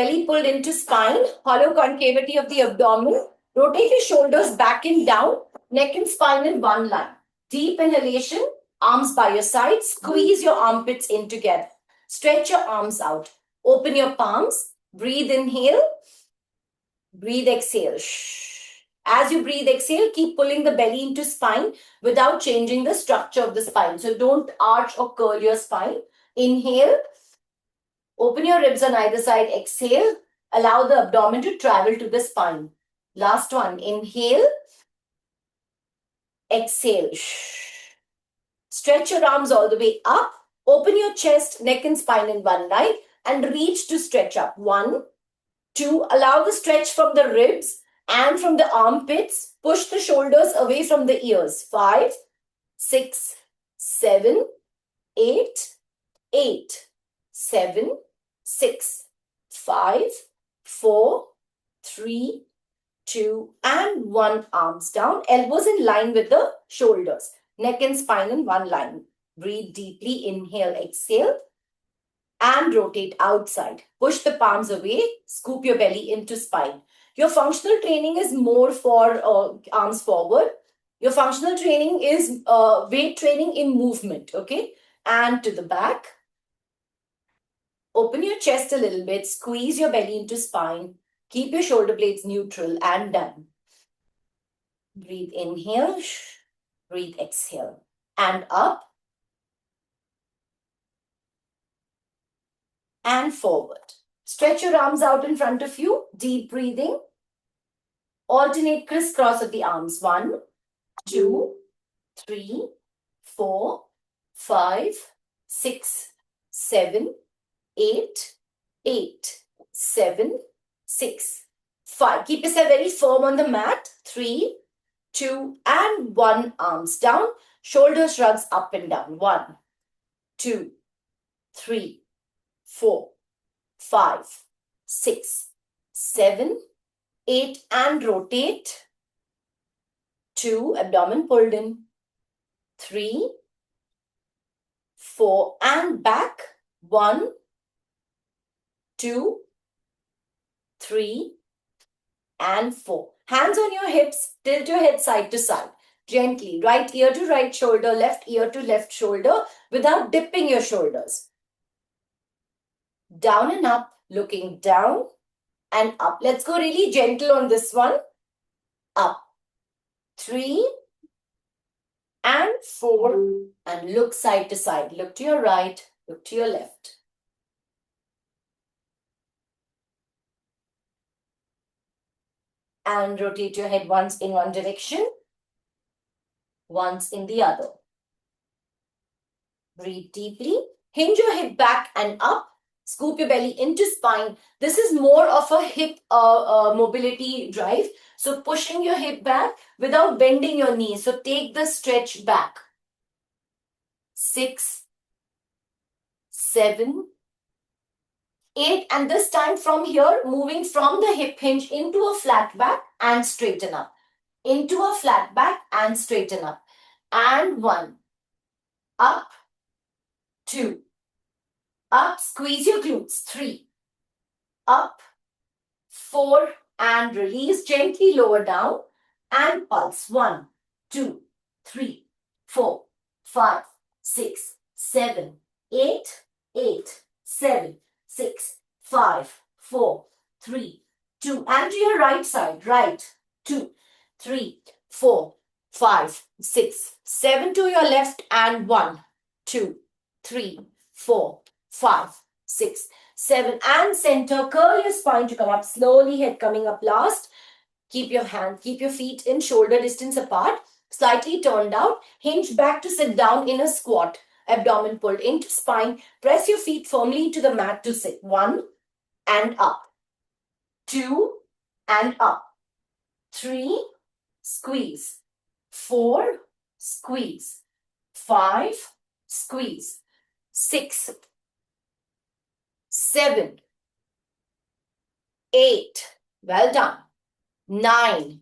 belly pulled into spine, hollow concavity of the abdomen. Rotate your shoulders back and down, neck and spine in one line. Deep inhalation, arms by your sides, squeeze your armpits in together. Stretch your arms out. Open your palms, breathe, inhale, breathe, exhale. Shh. As you breathe, exhale, keep pulling the belly into spine without changing the structure of the spine. So don't arch or curl your spine. Inhale, open your ribs on either side, exhale, allow the abdomen to travel to the spine. Last one, inhale, exhale. Shh. Stretch your arms all the way up, open your chest, neck and spine in one line and reach to stretch up. 1, 2, allow the stretch from the ribs and from the armpits. Push the shoulders away from the ears. 5, 6, 7, 8, 8, 7, 6, 5, 4, 3, 2, and 1. Arms down, elbows in line with the shoulders. Neck and spine in one line. Breathe deeply, inhale, exhale, and rotate outside. Push the palms away, scoop your belly into spine. Your functional training is more for arms forward. Your functional training is weight training in movement, okay? And to the back. Open your chest a little bit, squeeze your belly into spine. Keep your shoulder blades neutral and done. Breathe, inhale, breathe, exhale, and up and forward. Stretch your arms out in front of you, deep breathing. Alternate crisscross of the arms. 1, 2, 3, 4, 5, 6, 7, 8, 8, 7, 6, 5. Keep yourself very firm on the mat. 3, 2, and 1. Arms down. Shoulder shrugs up and down. 1, 2, 3, 4, 5, 6, 7, 8, and rotate. 2, abdomen pulled in. 3, 4, and back. 1, 2, 3, and 4. Hands on your hips, tilt your head side to side. Gently, right ear to right shoulder, left ear to left shoulder, without dipping your shoulders. Down and up, looking down and up. Let's go really gentle on this one. Up. 3 and 4. And look side to side. Look to your right, look to your left. And rotate your head once in one direction, once in the other. Breathe deeply. Hinge your hip back and up. Scoop your belly into spine. This is more of a hip mobility drive. So pushing your hip back without bending your knees. So take the stretch back. 6, 7, 8. And this time from here, moving from the hip hinge into a flat back and straighten up. Into a flat back and straighten up. And 1. Up. 2. Up, squeeze your glutes. 3. Up. 4. And release. Gently lower down. And pulse. 1, 2, 3, 4, 5, 6, 7, 8, 8, 7, 6, 5, 4, 3, 2. And to your right side. Right. 2, 3, 4, 5, 6, 7 to your left. And 1, 2, 3, 4, 5, 6, 7. And center. Curl your spine to come up slowly. Head coming up last. Keep your feet in shoulder distance apart. Slightly turned out. Hinge back to sit down in a squat. Abdomen pulled into spine. Press your feet firmly into the mat to sit. 1 and up. 2 and up. 3, squeeze. 4, squeeze. 5, squeeze. 6, 7, 8. Well done. 9,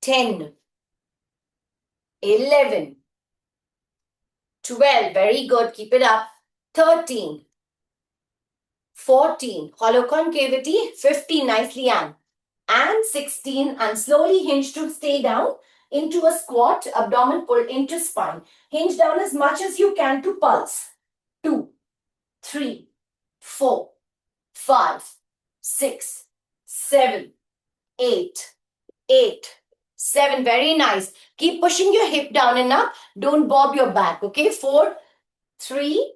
10, 11, 12. Very good. Keep it up. 13, 14, hollow concavity, 15, nicely and 16, and slowly hinge to stay down into a squat, abdomen pulled into spine. Hinge down as much as you can to pulse. 2, 3, 4, 5, 6, 7, 8, 8, 7. Very nice. Keep pushing your hip down and up. Don't bob your back. Okay. 4, 3,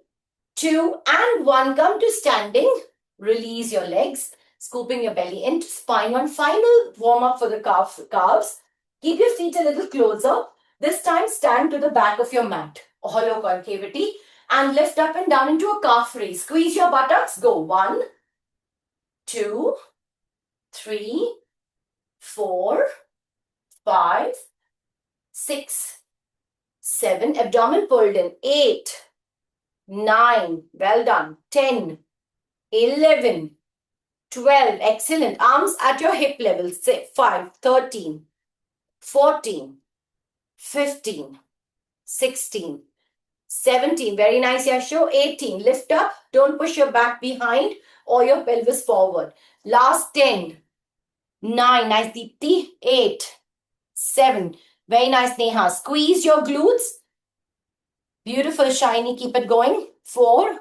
2, and 1. Come to standing. Release your legs. Scooping your belly into spine. One final warm up for the calves. Keep your feet a little closer. This time stand to the back of your mat. Hollow concavity. And lift up and down into a calf raise. Squeeze your buttocks. Go. 1, 2, 3, 4, 5, 6, 7. Abdomen pulled in. 8, 9. Well done. 10, 11, 12. Excellent. Arms at your hip level. 5, 13, 14, 15, 16, 17. Very nice, Yasho. 18. Lift up. Don't push your back behind or your pelvis forward. Last 10. 9. Nice, Deepti. 8. 7. Very nice, Neha. Squeeze your glutes. Beautiful, shiny. Keep it going. 4.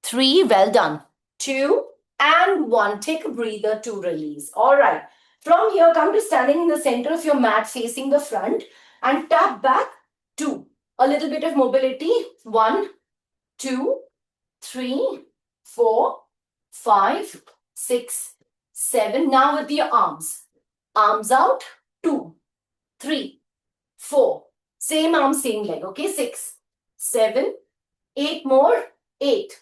3. Well done. 2 and 1. Take a breather to release. All right. From here, come to standing in the center of your mat facing the front and tap back. 2. A little bit of mobility. 1, 2, 3, 4, 5, 6, 7. Now with your arms. Arms out. 2, 3, 4. Same arm, same leg. Okay. 6, 7, 8 more. 8,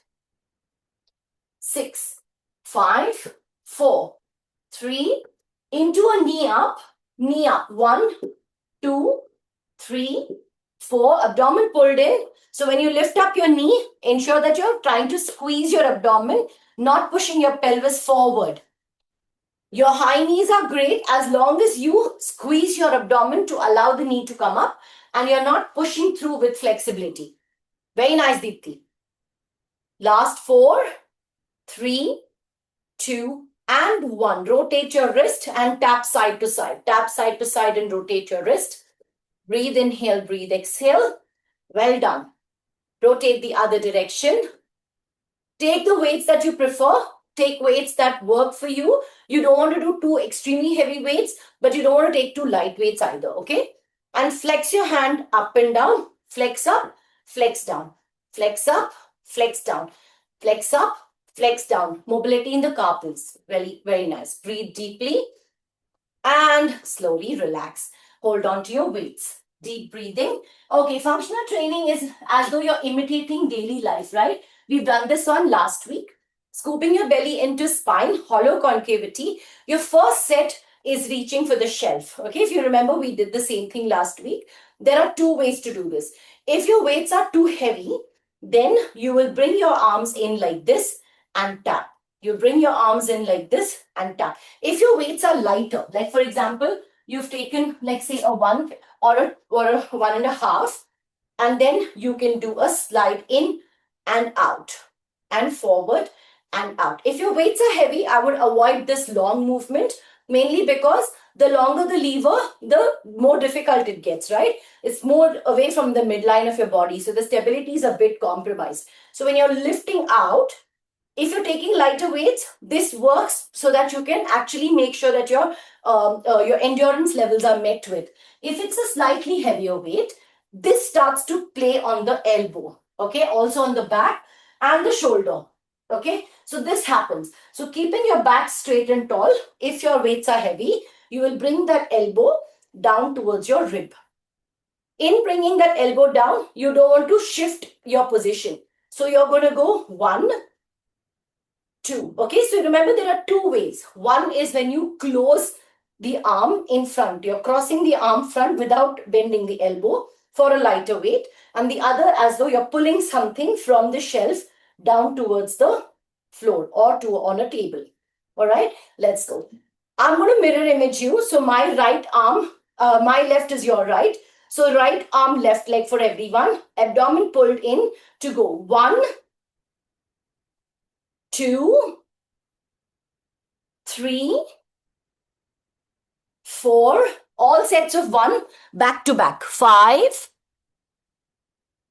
6, 5, 4, 3. Into a knee up. Knee up. 1, 2, 3, 4. Abdomen pulled in. So when you lift up your knee, ensure that you're trying to squeeze your abdomen, not pushing your pelvis forward. Your high knees are great as long as you squeeze your abdomen to allow the knee to come up and you're not pushing through with flexibility. Very nice, Deepti. Last 4, 3, 2, and 1. Rotate your wrist and tap side to side. Tap side to side and rotate your wrist. Breathe, inhale, breathe, exhale. Well done. Rotate the other direction. Take the weights that you prefer. Take weights that work for you. You don't want to do too extremely heavy weights, but you don't want to take too light weights either, okay? And flex your hand up and down. Flex up, flex down. Flex up, flex down. Flex up, flex down. Mobility in the carpals. Very, very nice. Breathe deeply and slowly relax. Hold on to your weights. Deep breathing. Okay, functional training is as though you're imitating daily life, right? We've done this one last week. Scooping your belly into spine, hollow concavity. Your first set is reaching for the shelf. Okay, if you remember, we did the same thing last week. There are 2 ways to do this. If your weights are too heavy, then you will bring your arms in like this and tap. You bring your arms in like this and tap. If your weights are lighter, like for example, you've taken like say a 1 or a 1.5, and then you can do a slide in and out and forward and out. If your weights are heavy, I would avoid this long movement, mainly because the longer the lever, the more difficult it gets, right? It's more away from the midline of your body. So the stability is a bit compromised. So when you're lifting out, if you're taking lighter weights, this works so that you can actually make sure that your endurance levels are met with. If it's a slightly heavier weight, this starts to play on the elbow, okay? Also on the back and the shoulder, okay? So this happens. So keeping your back straight and tall, if your weights are heavy, you will bring that elbow down towards your rib. In bringing that elbow down, you don't want to shift your position. So you're going to go 1, 2. Okay, so remember there are 2 ways. One is when you close the arm in front. You're crossing the arm front without bending the elbow for a lighter weight. And the other as though you're pulling something from the shelf down towards the floor or on a table. All right, let's go. I'm going to mirror image you. So my right arm, my left is your right. So right arm, left leg for everyone. Abdomen pulled in to go 1, 2, 3, 4, all sets of 1 back to back. 5,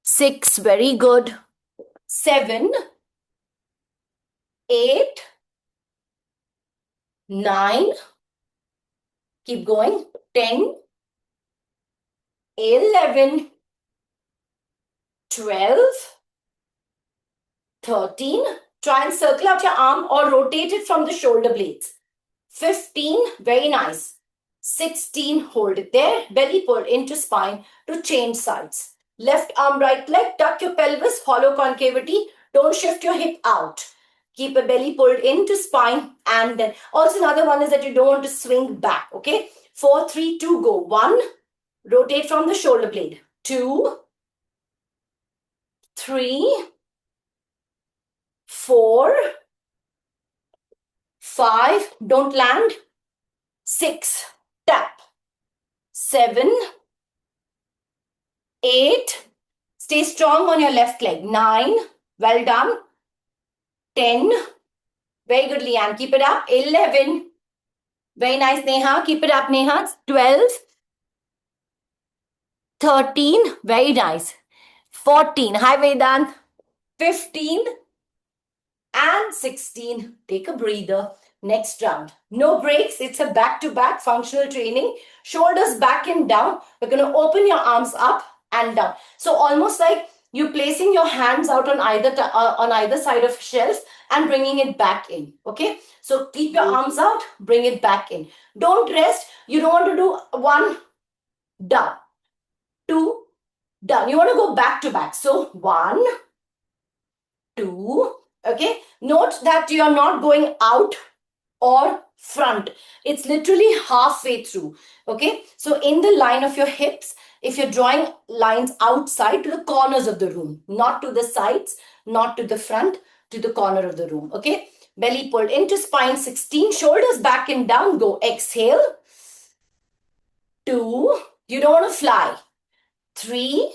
6, very good. 7, 8, 9, keep going. 10, 11, 12, 13. Try and circle out your arm or rotate it from the shoulder blades. 15, very nice. 16, hold it there. Belly pulled into spine to change sides. Left arm, right leg, tuck your pelvis, hollow concavity. Don't shift your hip out. Keep a belly pulled into spine, and then also another one is that you don't want to swing back. Okay, 4, 3, 2, go. 1, rotate from the shoulder blade. 2, 3, 4, 5, don't land. 6, tap. 7, 8, stay strong on your left leg. 9, well done. 10, very good, Leanne, keep it up. 11, very nice, Neha, keep it up, Neha. 12, 13, very nice. 14, hi Vedant. 15 and 16, take a breather. Next round, no breaks, it's a back-to-back functional training. Shoulders back and down. We're going to open your arms up and down. So almost like you placing your hands out on either side of shelf and bringing it back in. Okay, so keep your arms out, bring it back in. Don't rest. You don't want to do 1, down, 2, down. You want to go back to back. So 1, 2. Okay, note that you are not going out or front. It's literally halfway through. Okay, so in the line of your hips, if you're drawing lines outside to the corners of the room, not to the sides, not to the front, to the corner of the room. Okay, belly pulled into spine. 16, shoulders back and down. Go. Exhale. 2, you don't want to fly. 3,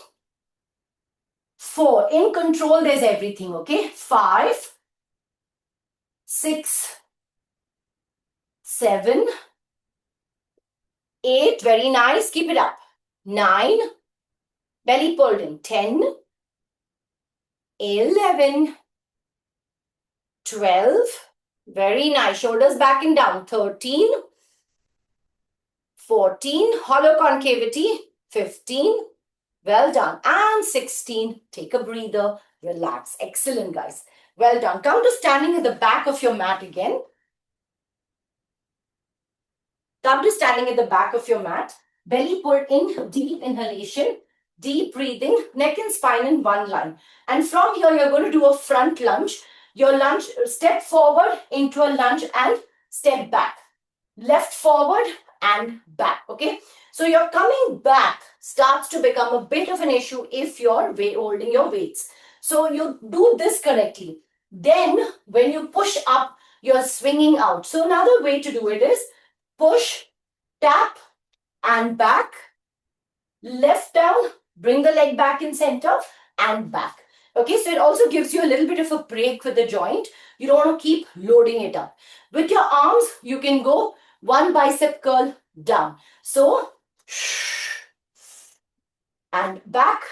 4, in control, there's everything. Okay, 5, 6, 7, 8, very nice, keep it up. 9, belly pulled in. 10, 11, 12, very nice, shoulders back and down. 13, 14, hollow concavity. 15, well done. And 16, take a breather, relax. Excellent, guys. Well done. Come to standing at the back of your mat again. Come to standing at the back of your mat. Belly pulled in, deep inhalation, deep breathing, neck and spine in one line. And from here, you're going to do a front lunge. Your lunge, step forward into a lunge and step back. Left forward and back. Okay. So your coming back starts to become a bit of an issue if you're holding your weights. So you do this correctly. Then when you push up, you're swinging out. So another way to do it is push, tap, and back. Left down, bring the leg back in center and back. Okay, so it also gives you a little bit of a break with the joint. You don't want to keep loading it up. With your arms, you can go 1 bicep curl down. So, and back,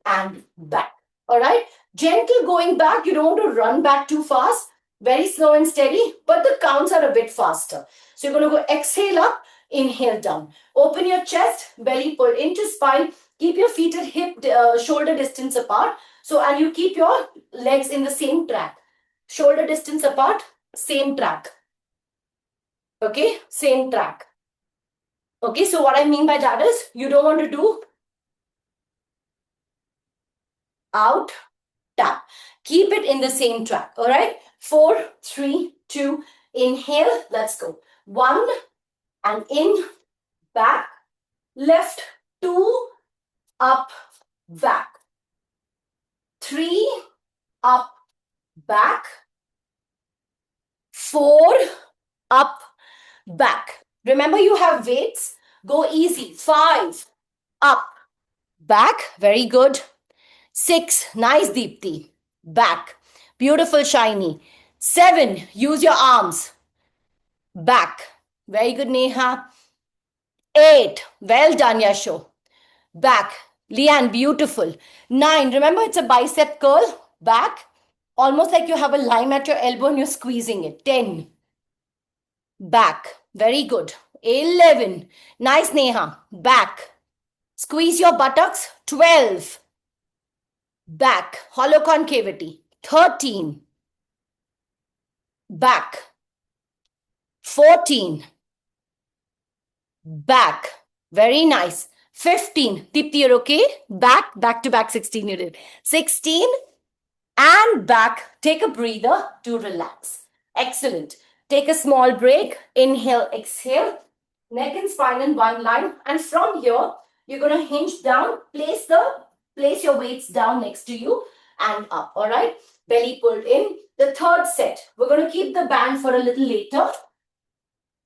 and back. All right, gentle going back. You don't want to run back too fast. Very slow and steady, but the counts are a bit faster. So you're going to go exhale up, inhale down. Open your chest, belly pulled into spine. Keep your feet at hip, shoulder distance apart. So, and you keep your legs in the same track. Shoulder distance apart, same track. Okay, same track. Okay, so what I mean by that is, you don't want to do out, tap. Keep it in the same track. All right, 4, 3, 2, inhale. Let's go. 1, and in, back, left, 2, up, back. 3, up, back. 4, up, back. Remember, you have weights. Go easy. 5, up, back. Very good. 6, nice, Deepti. back. Beautiful, Shiny. 7, use your arms, back. Very good, Neha. 8, well done, Yasho. Back. Leanne, beautiful. 9, remember it's a bicep curl, back. Almost like you have a lime at your elbow and you're squeezing it. 10, back. Very good. 11, nice, Neha. Back. Squeeze your buttocks. 12, back. Hollow concavity. 13, back. 14, back. Very nice. 15, Deepti, you're okay? Back to back 16 you did. 16, and back. Take a breather to relax. Excellent. Take a small break. Inhale, exhale. Neck and spine in one line. And from here, you're going to hinge down. Place your weights down next to you and up. All right. Belly pulled in. The third set, we're going to keep the band for a little later.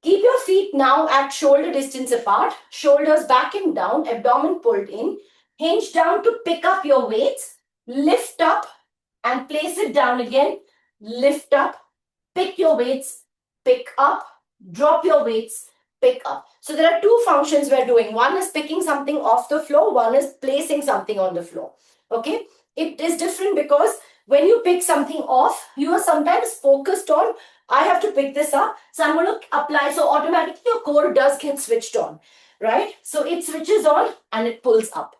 Keep your feet now at shoulder distance apart. Shoulders back and down. Abdomen pulled in. Hinge down to pick up your weights. Lift up and place it down again. Lift up, pick your weights, pick up, drop your weights, pick up. So there are two functions we're doing. One is picking something off the floor. One is placing something on the floor. Okay. It is different because when you pick something off, you are sometimes focused on, I have to pick this up. So I'm going to apply. So automatically your core does get switched on, right? So it switches on and it pulls up.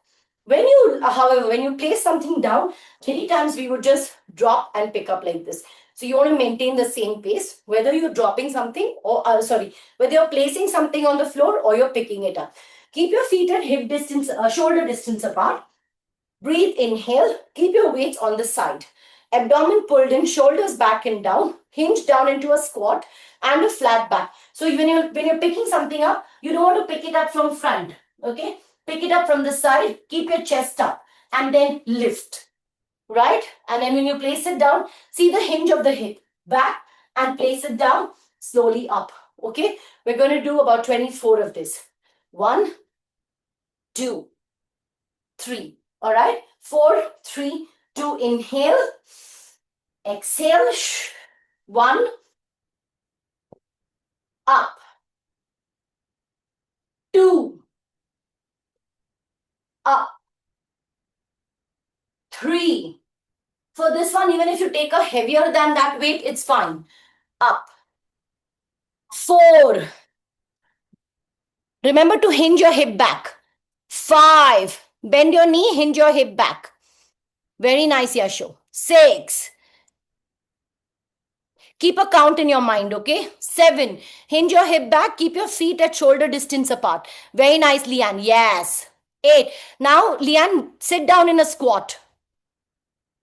However, when you place something down, many times we would just drop and pick up like this. So you want to maintain the same pace, whether you're dropping something or, whether you're placing something on the floor or you're picking it up. Keep your feet at hip distance, shoulder distance apart. Breathe, inhale, keep your weights on the side. Abdomen pulled in, shoulders back and down, hinge down into a squat and a flat back. So when you're picking something up, you don't want to pick it up from front, okay? Pick it up from the side, keep your chest up and then lift, right? And then when you place it down, see the hinge of the hip, back and place it down, slowly up, okay? We're going to do about 24 of this. 1, 2, 3, all right? 4, 3, 2, inhale, exhale, 1, up, 2, up, 3. For this one, even if you take a heavier than that weight, it's fine. Up. 4. Remember to hinge your hip back. 5. Bend your knee, hinge your hip back. Very nice, Yasho. 6. Keep a count in your mind, okay? 7. Hinge your hip back, keep your feet at shoulder distance apart. Very nice, Leanne. Yes. 8. Now, Leanne, sit down in a squat.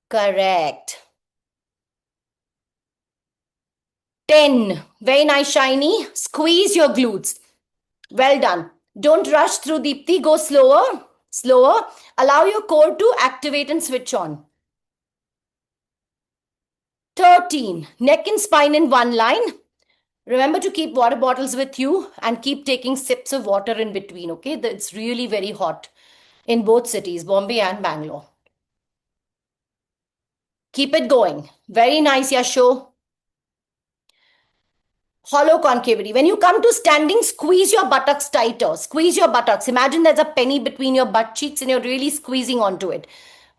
Correct. 10. Very nice, Shiny. Squeeze your glutes. Well done. Don't rush through, Deepti. Go slower. Slower. Allow your core to activate and switch on. 13. Neck and spine in one line. Remember to keep water bottles with you and keep taking sips of water in between, okay? It's really very hot in both cities, Bombay and Bangalore. Keep it going. Very nice, Yasho. Hollow concavity. When you come to standing, squeeze your buttocks tighter. Squeeze your buttocks. Imagine there's a penny between your butt cheeks and you're really squeezing onto it.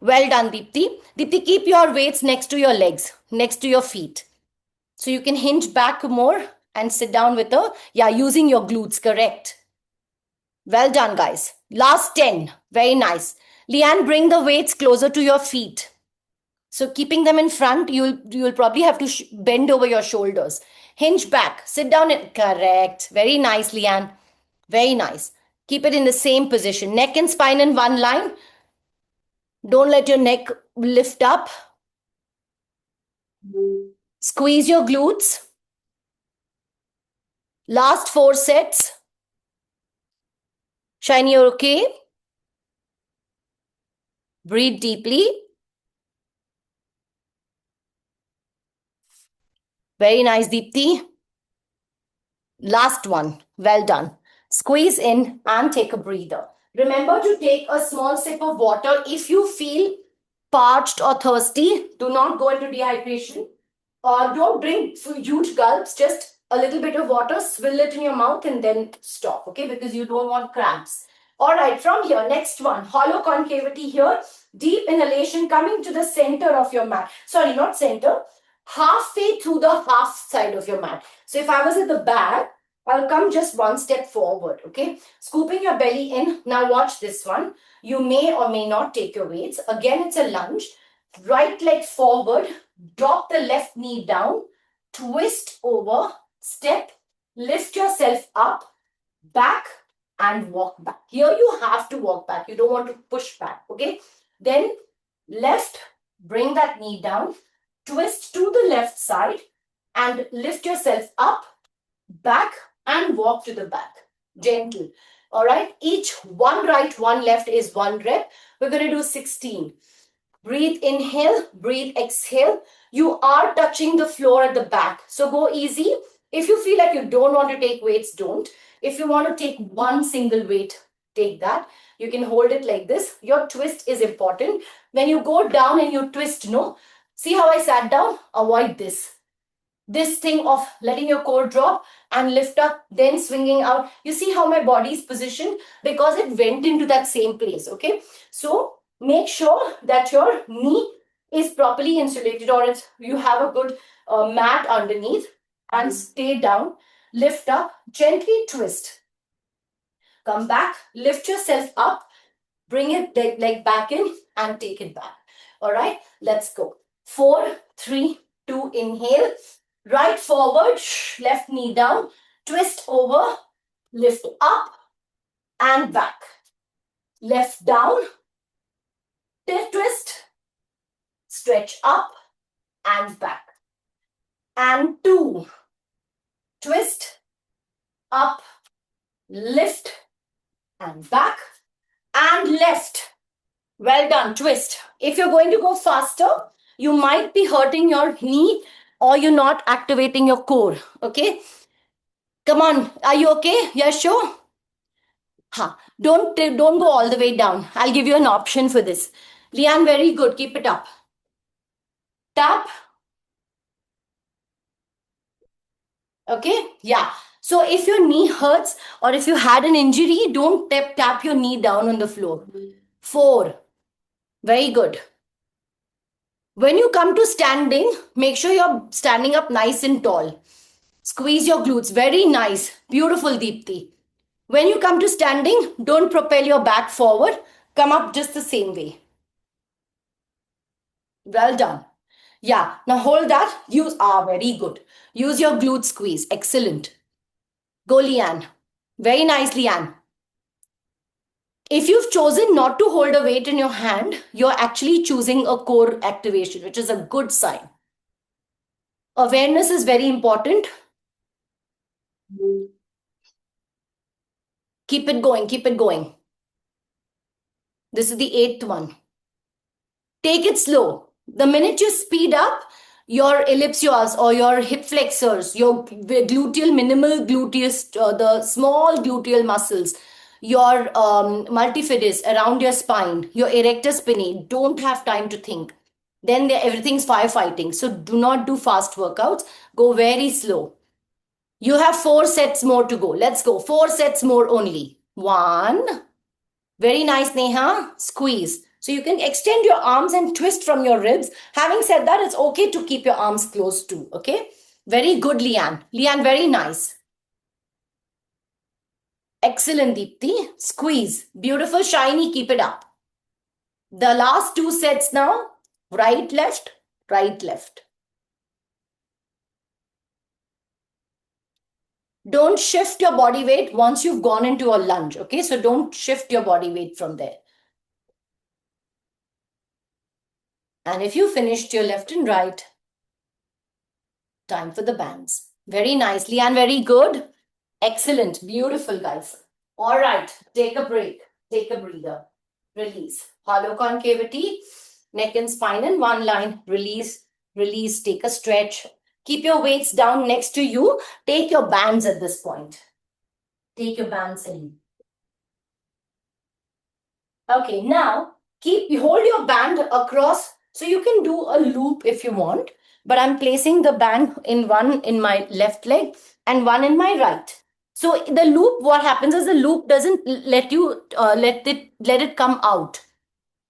Well done, Deepti. Deepti, keep your weights next to your legs, next to your feet. So you can hinge back more and sit down with using your glutes, correct. Well done, guys. Last 10. Very nice. Leanne, bring the weights closer to your feet. So keeping them in front, you'll probably have to bend over your shoulders. Hinge back. Sit down. Correct. Very nice, Leanne. Very nice. Keep it in the same position. Neck and spine in one line. Don't let your neck lift up. Squeeze your glutes. Last 4 sets. Shiny, you're okay? Breathe deeply. Very nice, Deepti. Last one. Well done. Squeeze in and take a breather. Remember to take a small sip of water if you feel parched or thirsty, do not go into dehydration. Don't drink huge gulps, just a little bit of water, swill it in your mouth and then stop, okay? Because you don't want cramps. All right, from here, next one, hollow concavity here, deep inhalation coming to the center of your mat. Sorry, not center, halfway through the half side of your mat. So if I was at the back, I'll come just one step forward, okay? Scooping your belly in. Now watch this one. You may or may not take your weights. Again, it's a lunge. Right leg forward, drop the left knee down, twist over, step, lift yourself up, back and walk back. Here you have to walk back. You don't want to push back, okay? Then left, bring that knee down, twist to the left side and lift yourself up, back and walk to the back. Gentle. All right. Each one right, one left is 1 rep. We're going to do 16. Breathe, inhale, breathe, exhale. You are touching the floor at the back. So go easy. If you feel like you don't want to take weights, don't. If you want to take one single weight, take that. You can hold it like this. Your twist is important. When you go down and you twist, no. See how I sat down? Avoid this. This thing of letting your core drop and lift up, then swinging out. You see how my body is positioned? Because it went into that same place, okay? So make sure that your knee is properly insulated or you have a good mat underneath and stay down, lift up, gently twist. Come back, lift yourself up, bring it leg back in and take it back. All right, let's go. 4, 3, 2, inhale. Right forward, left knee down, twist over, lift up and back. Left down, twist, stretch up and back. And 2, twist, up, lift and back and left. Well done, twist. If you're going to go faster, you might be hurting your knee or you're not activating your core, okay? Come on, are you okay? Yeah, sure? Don't go all the way down. I'll give you an option for this. Leanne, very good. Keep it up. Tap. Okay, yeah. So if your knee hurts or if you had an injury, don't tap your knee down on the floor. 4. Very good. When you come to standing, make sure you're standing up nice and tall. Squeeze your glutes. Very nice. Beautiful, Deepti. When you come to standing, don't propel your back forward. Come up just the same way. Well done. Yeah. Now hold that. Use, very good. Use your glute squeeze. Excellent. Go, Leanne. Very nice, Leanne. If you've chosen not to hold a weight in your hand, you're actually choosing a core activation, which is a good sign. Awareness is very important. Keep it going. Keep it going. This is the 8th one. Take it slow. The minute you speed up, your ellipsoids or your hip flexors, your gluteal, minimal gluteus, the small gluteal muscles, your multifidus around your spine, your erector spinae don't have time to think. Then everything's firefighting. So do not do fast workouts. Go very slow. You have 4 sets more to go. Let's go. 4 sets more only. 1. Very nice, Neha. Squeeze. So you can extend your arms and twist from your ribs. Having said that, it's okay to keep your arms closed too. Okay. Very good, Leanne. Leanne, very nice. Excellent, Deepti. Squeeze. Beautiful, shiny. Keep it up. The last 2 sets now. Right, left, right, left. Don't shift your body weight once you've gone into a lunge. Okay. So don't shift your body weight from there. And if you finished your left and right, time for the bands. Very nice, Leanne. Very good. Excellent. Beautiful, guys. All right. Take a break. Take a breather. Release. Hollow concavity. Neck and spine in one line. Release. Release. Take a stretch. Keep your weights down next to you. Take your bands at this point. Take your bands in. Okay, now You hold your band across, so you can do a loop if you want, but I'm placing the band in one in my left leg and one in my right. So the loop, what happens is the loop doesn't let you let it come out.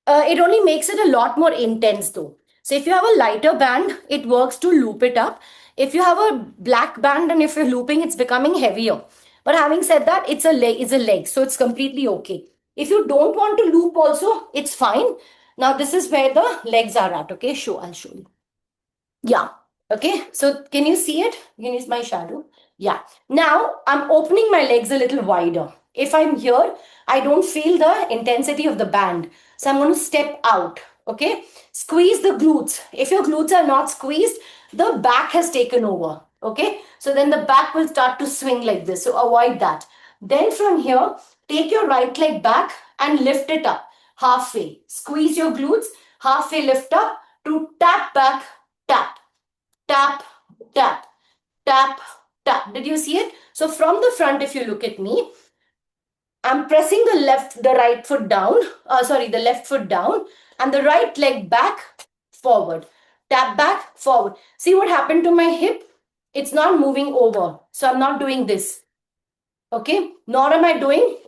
It only makes it a lot more intense though. So if you have a lighter band, it works to loop it up. If you have a black band and if you're looping, it's becoming heavier. But having said that, it's a leg, so it's completely okay. If you don't want to loop also, it's fine. Now this is where the legs are at. Okay, I'll show you. Yeah. Okay. So can you see it? Can you see my shadow? Yeah. Now I'm opening my legs a little wider. If I'm here, I don't feel the intensity of the band. So I'm going to step out. Okay. Squeeze the glutes. If your glutes are not squeezed, the back has taken over. Okay. So then the back will start to swing like this. So avoid that. Then from here, take your right leg back and lift it up halfway. Squeeze your glutes, halfway lift up to tap back, tap, tap, tap, tap, tap. Did you see it? So from the front, if you look at me, I'm pressing the right foot down, the left foot down and the right leg back, forward. Tap back, forward. See what happened to my hip? It's not moving over. So I'm not doing this. Okay? Nor am I doing,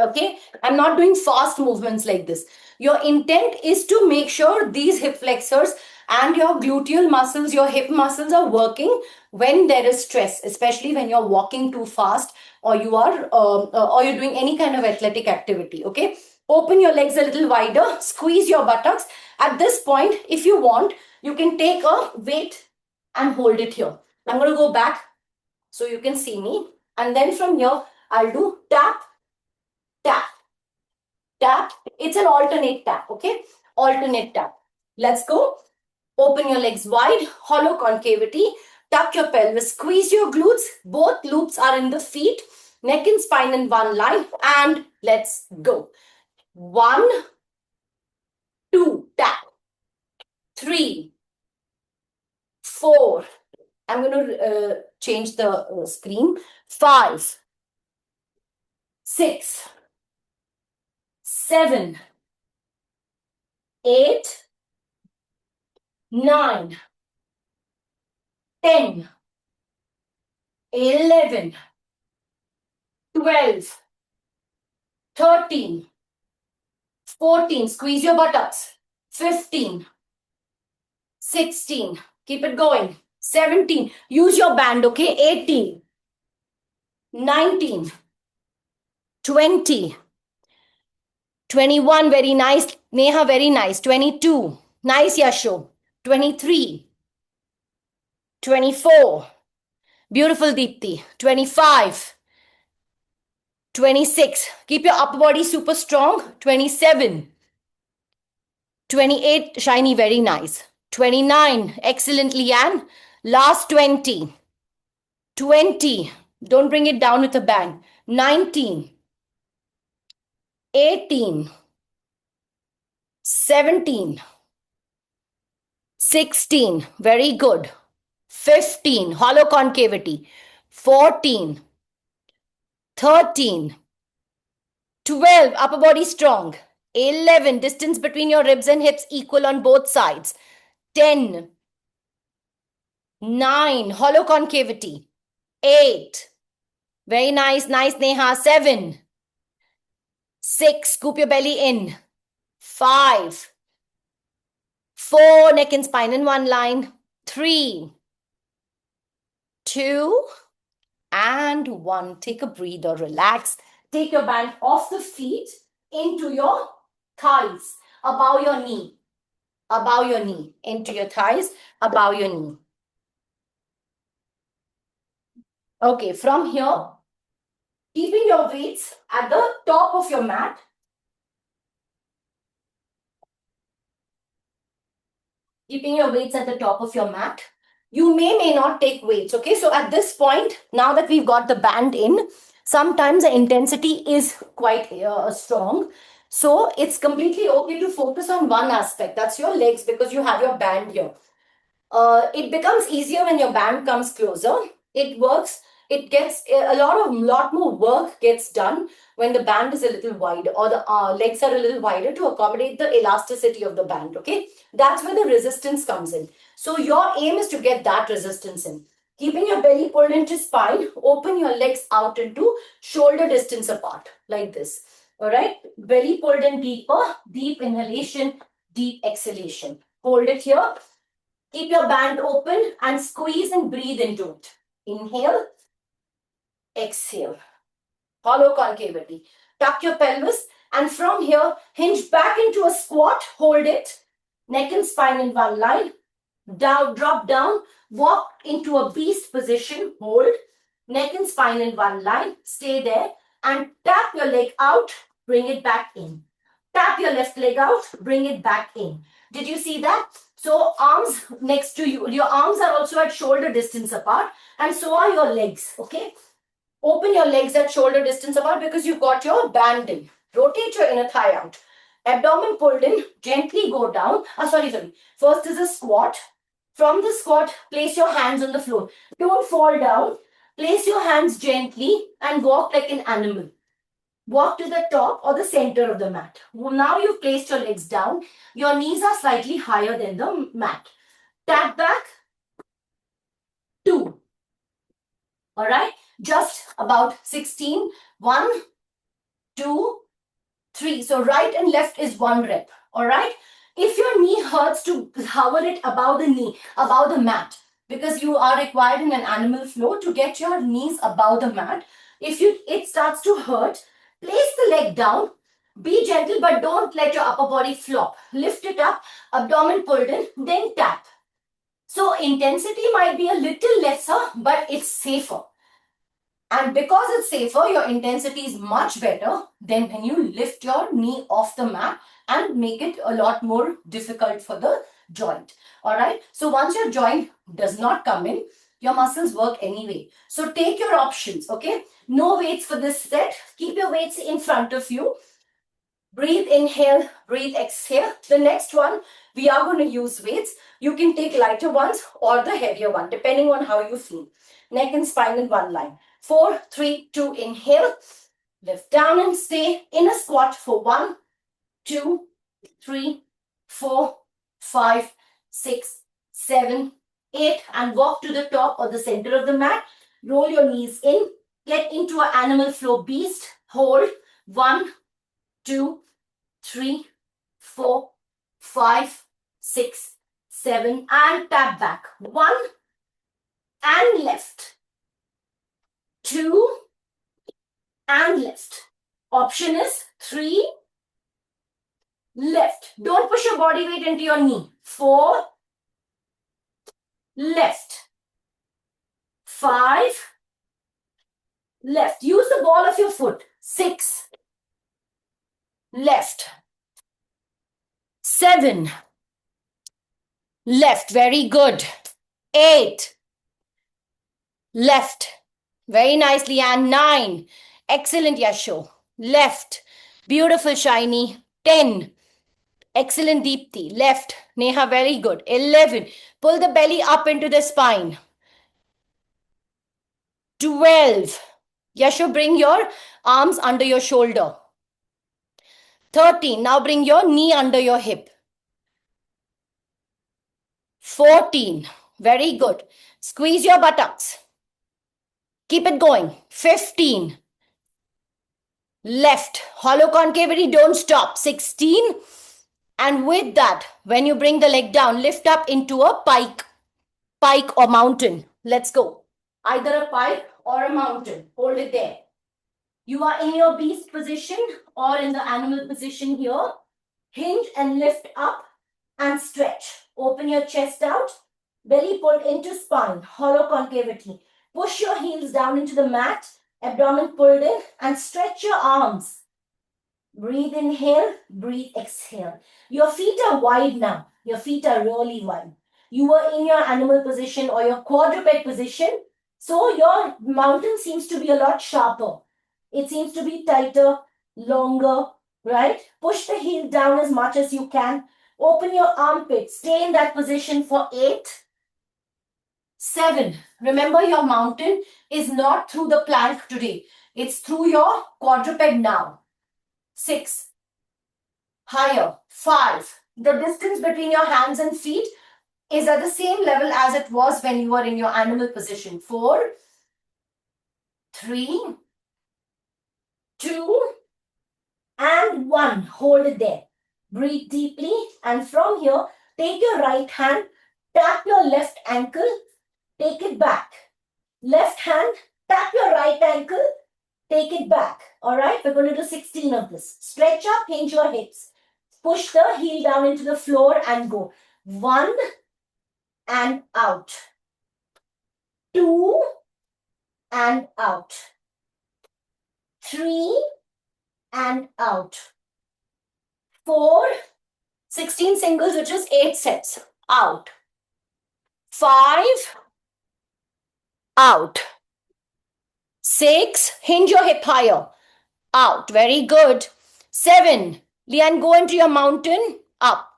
okay? I'm not doing fast movements like this. Your intent is to make sure these hip flexors and your gluteal muscles, your hip muscles are working when there is stress, especially when you're walking too fast or or you're doing any kind of athletic activity. Okay, open your legs a little wider, squeeze your buttocks. At this point, if you want, you can take a weight and hold it here. I'm going to go back so you can see me, and then from here I'll do tap, tap, tap. It's an alternate tap. Okay, alternate tap. Let's go. Open your legs wide, hollow concavity, tuck your pelvis, squeeze your glutes. Both loops are in the feet, neck and spine in one line, and let's go. 1, 2, tap. 3, 4. I'm going to change the screen. 5, 6, 7, 8, 9, 10, 11, 12, 13, 14. Squeeze your buttocks. 15, 16. Keep it going. 17. Use your band, okay? 18, 19, 20, 21. Very nice. Neha, very nice. 22. Nice, Yasho. 23, 24. Beautiful, Deepthi. 25, 26. Keep your upper body super strong. 27, 28. Shiny, very nice. 29. Excellent, Leanne. Last 20. 20. Don't bring it down with a bang. 19. 18. 17. 16. Very good. 15. Hollow concavity. 14. 13. 12. Upper body strong. 11. Distance between your ribs and hips equal on both sides. 10. 9. Hollow concavity. 8. Very nice. Nice, Neha. 7. 6. Scoop your belly in. 5. 4. Neck and spine in one line. 3. 2. And 1. Take a breather. Relax. Take your band off the feet into your thighs. Above your knee. Above your knee. Into your thighs. Above your knee. Okay, from here, keeping your weights at the top of your mat. Keeping your weights at the top of your mat. You may not take weights, okay? So at this point, now that we've got the band in, sometimes the intensity is quite strong. So it's completely okay to focus on one aspect. That's your legs, because you have your band here. It becomes easier when your band comes closer. It works it gets a lot more work gets done when the band is a little wide or the legs are a little wider to accommodate the elasticity of the band. Okay, that's where the resistance comes in. So your aim is to get that resistance in. Keeping your belly pulled into spine, open your legs out into shoulder distance apart, like this. All right, belly pulled in deeper, deep inhalation, deep exhalation. Hold it here. Keep your band open and squeeze and breathe into it. Inhale, exhale. Hollow concavity. Tuck your pelvis and from here, hinge back into a squat. Hold it. Neck and spine in one line. Down, drop down. Walk into a beast position. Hold. Neck and spine in one line. Stay there. And tap your leg out. Bring it back in. Tap your left leg out. Bring it back in. Did you see that? So arms next to you. Your arms are also at shoulder distance apart. And so are your legs. Okay. Open your legs at shoulder distance apart because you've got your band in. Rotate your inner thigh out. Abdomen pulled in. Gently go down. Sorry. First is a squat. From the squat, place your hands on the floor. Don't fall down. Place your hands gently and walk like an animal. Walk to the top or the center of the mat. Now you've placed your legs down. Your knees are slightly higher than the mat. Tap back. 2. All right. Just about 16. 1, 2, 3. So right and left is 1 rep. All right. If your knee hurts, to hover it above the knee, above the mat, because you are required in an animal flow to get your knees above the mat. If it starts to hurt, place the leg down. Be gentle, but don't let your upper body flop. Lift it up, abdomen pulled in, then tap. So intensity might be a little lesser, but it's safer. And because it's safer, your intensity is much better than when you lift your knee off the mat and make it a lot more difficult for the joint. All right. So once your joint does not come in, your muscles work anyway. So take your options. Okay. No weights for this set. Keep your weights in front of you. Breathe, inhale, breathe, exhale. The next one, we are going to use weights. You can take lighter ones or the heavier one, depending on how you feel. Neck and spine in one line. 4, 3, 2, inhale. Lift down and stay in a squat for 1, 2, 3, 4, 5, 6, 7, 8. And walk to the top or the center of the mat. Roll your knees in. Get into an animal flow beast. Hold. 1, 2, 3, 4, 5, 6, 7. And tap back. 1 and left. 2 and left. Option is 3, left. Don't push your body weight into your knee. 4, left. 5, left. Use the ball of your foot. 6, left. 7, left. Very good. 8, left. Very nicely. And 9. Excellent, Yasho. Left. Beautiful, Shiny. 10. Excellent, Deepti. Left. Neha, very good. 11. Pull the belly up into the spine. 12. Yasho, bring your arms under your shoulder. 13. Now bring your knee under your hip. 14. Very good. Squeeze your buttocks. Keep it going. 15. Left. Hollow concavity. Don't stop. 16. And with that, when you bring the leg down, lift up into a pike or mountain. Let's go. Either a pike or a mountain. Hold it there. You are in your beast position or in the animal position here. Hinge and lift up and stretch. Open your chest out. Belly pulled into spine. Hollow concavity. Push your heels down into the mat. Abdomen pulled in and stretch your arms. Breathe, inhale. Breathe, exhale. Your feet are wide now. Your feet are really wide. You were in your animal position or your quadruped position. So your mountain seems to be a lot sharper. It seems to be tighter, longer, right? Push the heel down as much as you can. Open your armpit. Stay in that position for 8, 7. Remember, your mountain is not through the plank today. It's through your quadruped now. 6. Higher. 5. The distance between your hands and feet is at the same level as it was when you were in your animal position. 4, 3, 2, and 1. Hold it there. Breathe deeply, and from here, take your right hand, tap your left ankle, take it back. Left hand, tap your right ankle, take it back. All right, we're going to do 16 of this. Stretch up, hinge your hips. Push the heel down into the floor and go. 1 and out. 2 and out. 3 and out. 4, 16 singles, which is 8 sets. Out. 5, out. 6, hinge your hip higher. Out. Very good. 7, Leanne, go into your mountain. Up.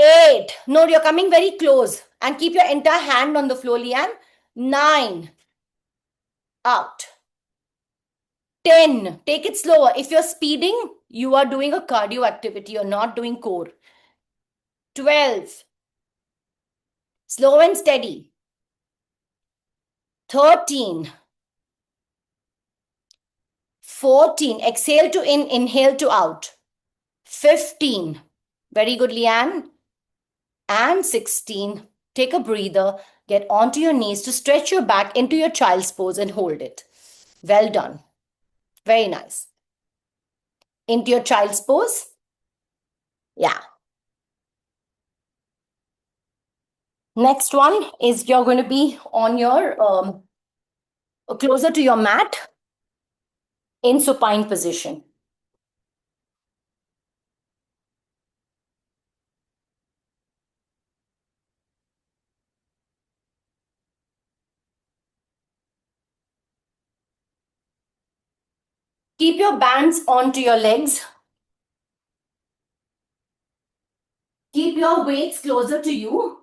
8, no, you're coming very close. And keep your entire hand on the floor, Leanne. 9, out. 10, take it slower. If you're speeding, you are doing a cardio activity. You're not doing core. 12, slow and steady. 13, 14, exhale to in, inhale to out. 15, very good, Leanne. And 16, take a breather, get onto your knees to stretch your back into your child's pose and hold it. Well done. Very nice. Into your child's pose. Yeah. Next one is you're going to be on your, closer to your mat in supine position. Keep your bands onto your legs. Keep your weights closer to you.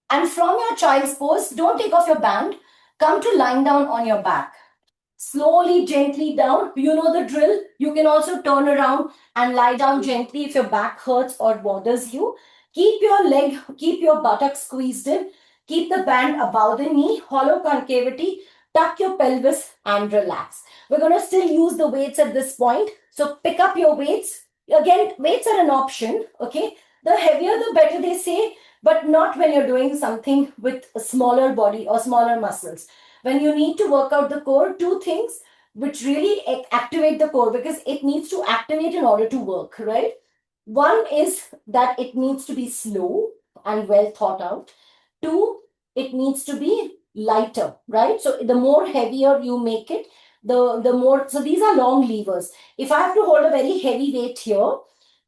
And from your child's pose, don't take off your band. Come to lying down on your back. Slowly, gently down. You know the drill. You can also turn around and lie down gently if your back hurts or bothers you. Keep your buttock squeezed in. Keep the band above the knee, hollow concavity. Tuck your pelvis and relax. We're going to still use the weights at this point. So pick up your weights. Again, weights are an option, okay? The heavier, the better, they say, but not when you're doing something with a smaller body or smaller muscles. When you need to work out the core, 2 things which really activate the core, because it needs to activate in order to work, right? One is that it needs to be slow and well thought out. 2, it needs to be lighter, right? So the more heavier you make it, the more, so these are long levers. If I have to hold a very heavy weight here,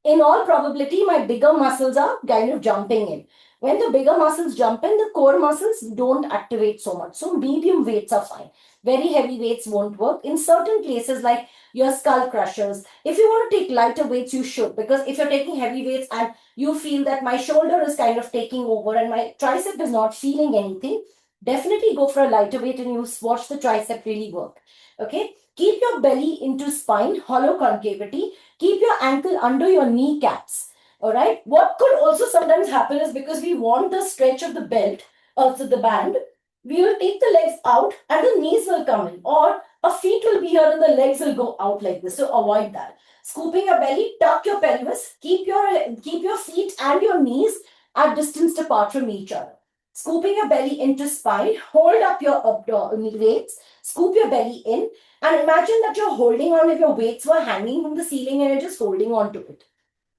in all probability, my bigger muscles are kind of jumping in. When the bigger muscles jump in, the core muscles don't activate so much. So medium weights are fine. Very heavy weights won't work. In certain places like your skull crushers, if you want to take lighter weights, you should. Because if you're taking heavy weights and you feel that my shoulder is kind of taking over and my tricep is not feeling anything, definitely go for a lighter weight and you watch the tricep really work. Okay. Keep your belly into spine, hollow concavity. Keep your ankle under your kneecaps. All right. What could also sometimes happen is because we want the stretch of the belt, also the band, we will take the legs out and the knees will come in, or a feet will be here and the legs will go out like this. So avoid that. Scooping your belly, tuck your pelvis, keep your feet and your knees at distance apart from each other. Scooping your belly into spine, hold up your weights, scoop your belly in, and imagine that you're holding on if your weights were hanging from the ceiling and you're just holding on to it.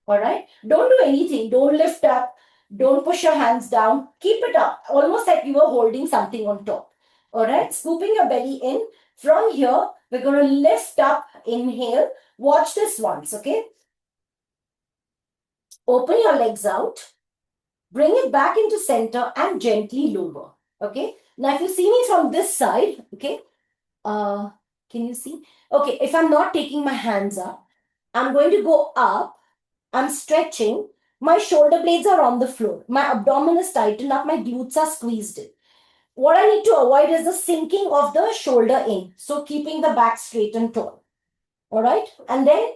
All right. Don't do anything. Don't lift up. Don't push your hands down. Keep it up, almost like you were holding something on top. All right. Scooping your belly in. From here, we're going to lift up. Inhale. Watch this once. Okay. Open your legs out. Bring it back into center and gently lower. Okay. Now, if you see me from this side, okay. Can you see? Okay. If I'm not taking my hands up, I'm going to go up. I'm stretching. My shoulder blades are on the floor. My abdomen is tightened up. My glutes are squeezed in. what I need to avoid is the sinking of the shoulder in. So keeping the back straight and tall. All right. And then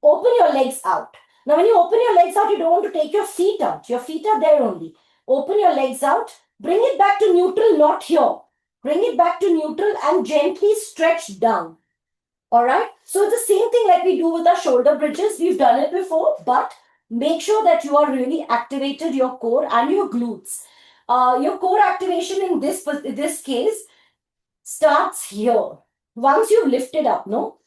open your legs out. Now, when you open your legs out, you don't want to take your feet out. Your feet are there only. Open your legs out. Bring it back to neutral, not here. Bring it back to neutral and gently stretch down. All right. So it's the same thing like we do with our shoulder bridges. We've done it before, but make sure that you are really activated your core and your glutes. Your core activation in this case starts here. Once you've lifted up, no?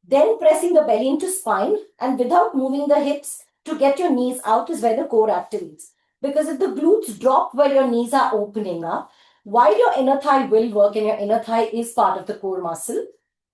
Then pressing the belly into spine and without moving the hips to get your knees out is where the core activates. Because if the glutes drop while your knees are opening up, while your inner thigh will work and your inner thigh is part of the core muscle,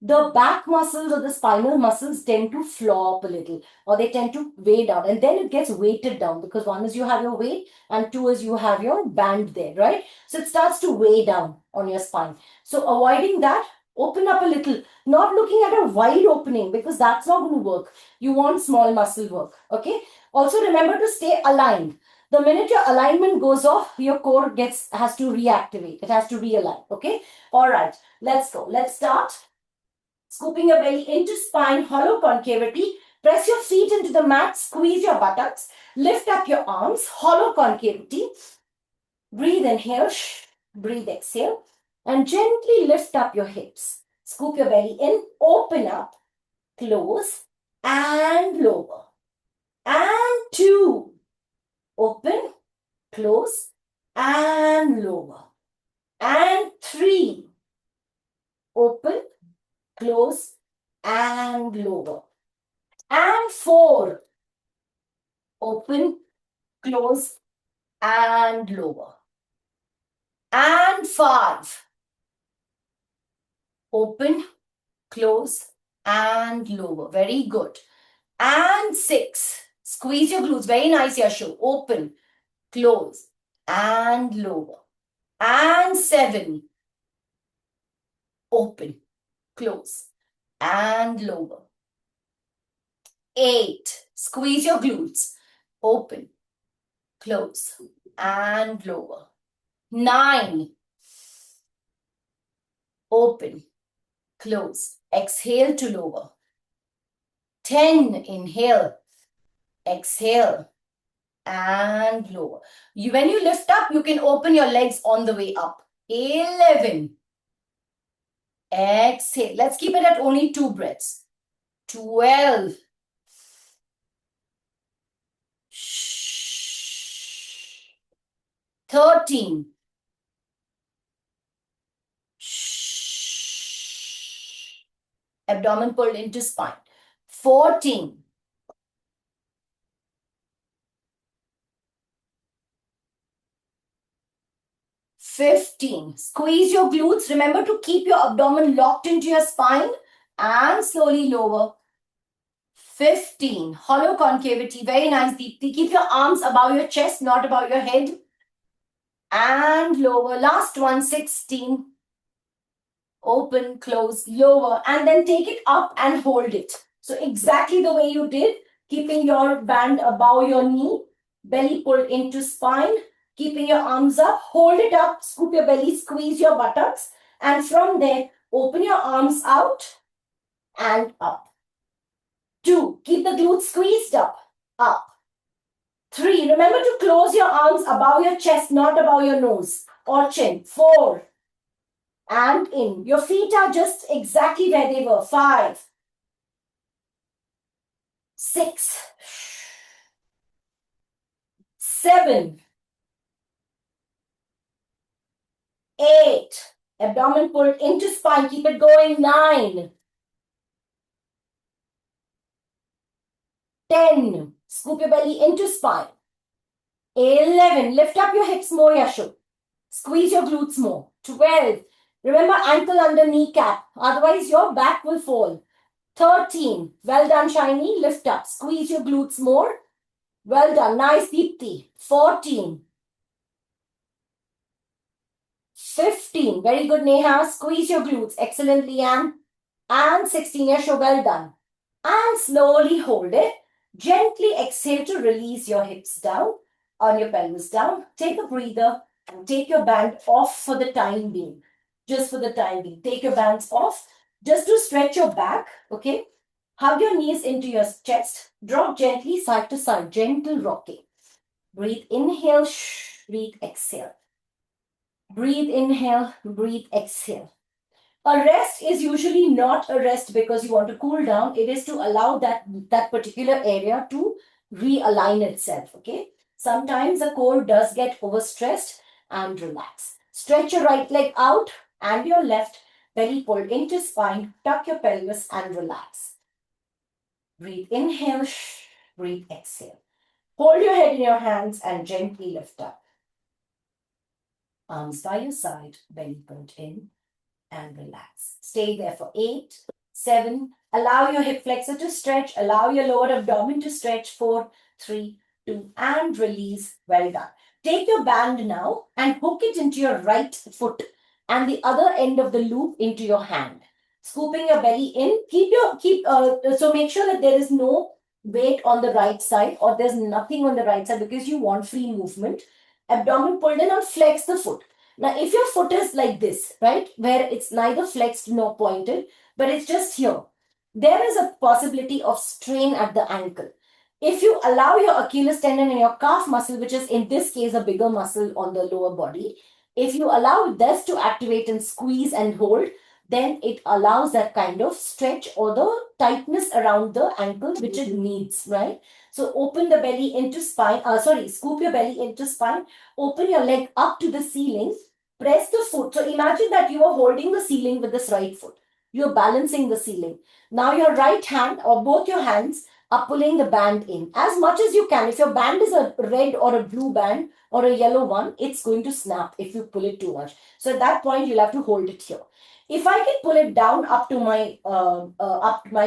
the back muscles or the spinal muscles tend to flop a little or they tend to weigh down and then it gets weighted down because one is you have your weight and two is you have your band there, right? So it starts to weigh down on your spine. So avoiding that, open up a little, not looking at a wide opening because that's not going to work. You want small muscle work, okay? Also remember to stay aligned. The minute your alignment goes off, your core has to reactivate. It has to realign, okay? All right, let's go. Let's start. Scooping your belly into spine, hollow concavity. Press your feet into the mat, squeeze your buttocks. Lift up your arms, hollow concavity. Breathe inhale, breathe exhale. And gently lift up your hips. Scoop your belly in, open up, close, and lower. And 2. Open, close, and lower. And 3. Open, close, and lower. And 4. Open, close, and lower. And 5. Open, close, and lower. Very good. And 6. Squeeze your glutes. Very nice, Yashu. Open, close, and lower. And 7. Open, close, and lower. 8. Squeeze your glutes. Open, close, and lower. 9. Open, close. Exhale to lower. 10. Inhale. Exhale. And lower. When you lift up, you can open your legs on the way up. 11. Exhale. Let's keep it at only 2 breaths. 12. 13. Abdomen pulled into spine. 14. 15. Squeeze your glutes. Remember to keep your abdomen locked into your spine and slowly lower. 15. Hollow concavity. Very nice, Deepti. Keep your arms above your chest, not above your head. And lower. Last one, 16. Open, close, lower. And then take it up and hold it. So exactly the way you did, keeping your band above your knee, belly pulled into spine, keeping your arms up, hold it up, scoop your belly, squeeze your buttocks. And from there, open your arms out and up. 2, keep the glutes squeezed up. 3, remember to close your arms above your chest, not above your nose or chin. 4, and in. Your feet are just exactly where they were. 5, 6, 7, 8. Abdomen pulled into spine. Keep it going. 9, 10. Scoop your belly into spine. 11. Lift up your hips more, Yashu. Squeeze your glutes more. 12. Remember, ankle under kneecap. Otherwise, your back will fall. 13. Well done, Shiny. Lift up. Squeeze your glutes more. Well done. Nice, Deepti. 14. 15. Very good, Neha. Squeeze your glutes. Excellent, Leanne. And 16. Yashu, well done. And slowly hold it. Gently exhale to release your hips down, on your pelvis down. Take a breather. And take your band off for the time being. Just for the time being. Take your bands off just to stretch your back, okay? Hug your knees into your chest. Drop gently side to side. Gentle rocking. Breathe, inhale, breathe, exhale. Breathe, inhale, breathe, exhale. A rest is usually not a rest because you want to cool down. It is to allow that particular area to realign itself, okay? Sometimes the core does get overstressed and relax. Stretch your right leg out and your left, belly pulled into spine. Tuck your pelvis and relax. Breathe, inhale, breathe, exhale. Hold your head in your hands and gently lift up. Arms by your side, belly pulled in and relax. Stay there for 8, 7. Allow your hip flexor to stretch. Allow your lower abdomen to stretch. 4, 3, 2, and release. Well done. Take your band now and hook it into your right foot and the other end of the loop into your hand. Scooping your belly in. So make sure that there is no weight on the right side or there's nothing on the right side because you want free movement. Abdomen pulled in and flex the foot. Now, if your foot is like this, right, where it's neither flexed nor pointed, but it's just here, there is a possibility of strain at the ankle. If you allow your Achilles tendon and your calf muscle, which is in this case a bigger muscle on the lower body, if you allow this to activate and squeeze and hold, then it allows that kind of stretch or the tightness around the ankle, which it needs, right? So open the belly into spine, scoop your belly into spine, open your leg up to the ceiling, press the foot. So imagine that you are holding the ceiling with this right foot. You're balancing the ceiling. Now your right hand or both your hands are pulling the band in as much as you can. If your band is a red or a blue band or a yellow one, it's going to snap if you pull it too much. So at that point, you'll have to hold it here. If I can pull it down up to my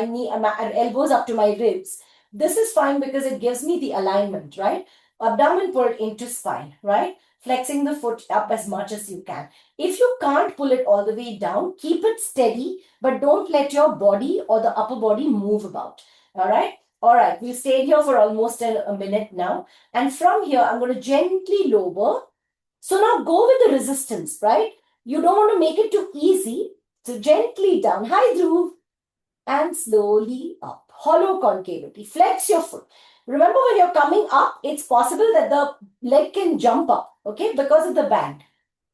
knee, my elbows up to my ribs, this is fine because it gives me the alignment, right? Abdomen pulled into spine, right? Flexing the foot up as much as you can. If you can't pull it all the way down, keep it steady, but don't let your body or the upper body move about. All right? All right, we've stayed here for almost a minute now. And from here, I'm going to gently lower. So now go with the resistance, right? You don't want to make it too easy. So gently down. Hi, Dhruv. And slowly up. Hollow concavity. Flex your foot. Remember, when you're coming up, it's possible that the leg can jump up, okay, because of the band.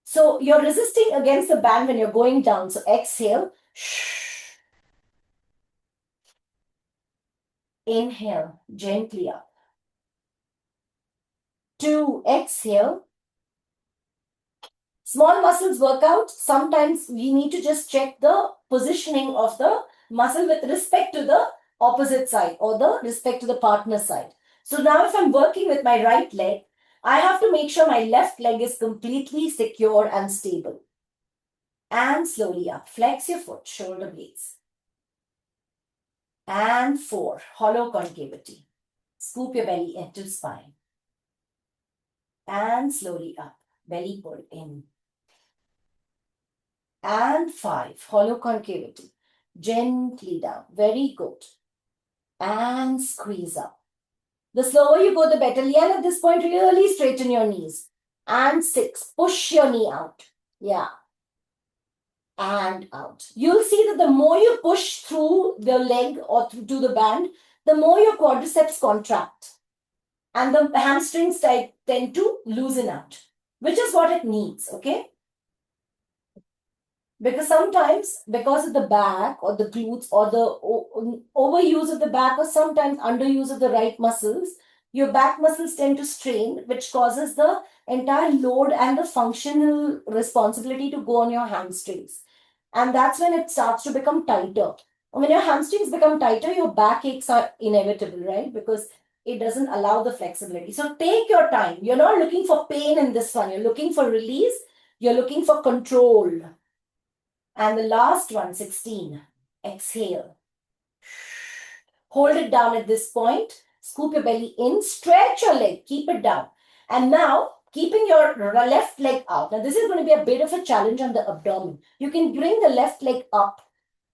So you're resisting against the band when you're going down. So exhale. Inhale, gently up. 2, exhale. Small muscles work out. Sometimes we need to just check the positioning of the muscle with respect to the opposite side or the respect to the partner side. So now if I'm working with my right leg, I have to make sure my left leg is completely secure and stable. And slowly up. Flex your foot, shoulder blades. And 4, hollow concavity. Scoop your belly into spine. And slowly up. Belly pull in. And 5, hollow concavity. Gently down. Very good. And squeeze up. The slower you go, the better. Lian, at this point, really straighten your knees. And 6, push your knee out. Yeah. And out. You'll see that the more you push through the leg or to the band, the more your quadriceps contract. And the hamstrings tend to loosen out, which is what it needs, okay? Because sometimes, because of the back or the glutes or the overuse of the back or sometimes underuse of the right muscles, your back muscles tend to strain, which causes the entire load and the functional responsibility to go on your hamstrings. And that's when it starts to become tighter. When your hamstrings become tighter, your back aches are inevitable, right? Because it doesn't allow the flexibility. So take your time. You're not looking for pain in this one. You're looking for release. You're looking for control. And the last one, 16. Exhale. Hold it down at this point. Scoop your belly in. Stretch your leg. Keep it down. And now, keeping your left leg out. Now, this is going to be a bit of a challenge on the abdomen. You can bring the left leg up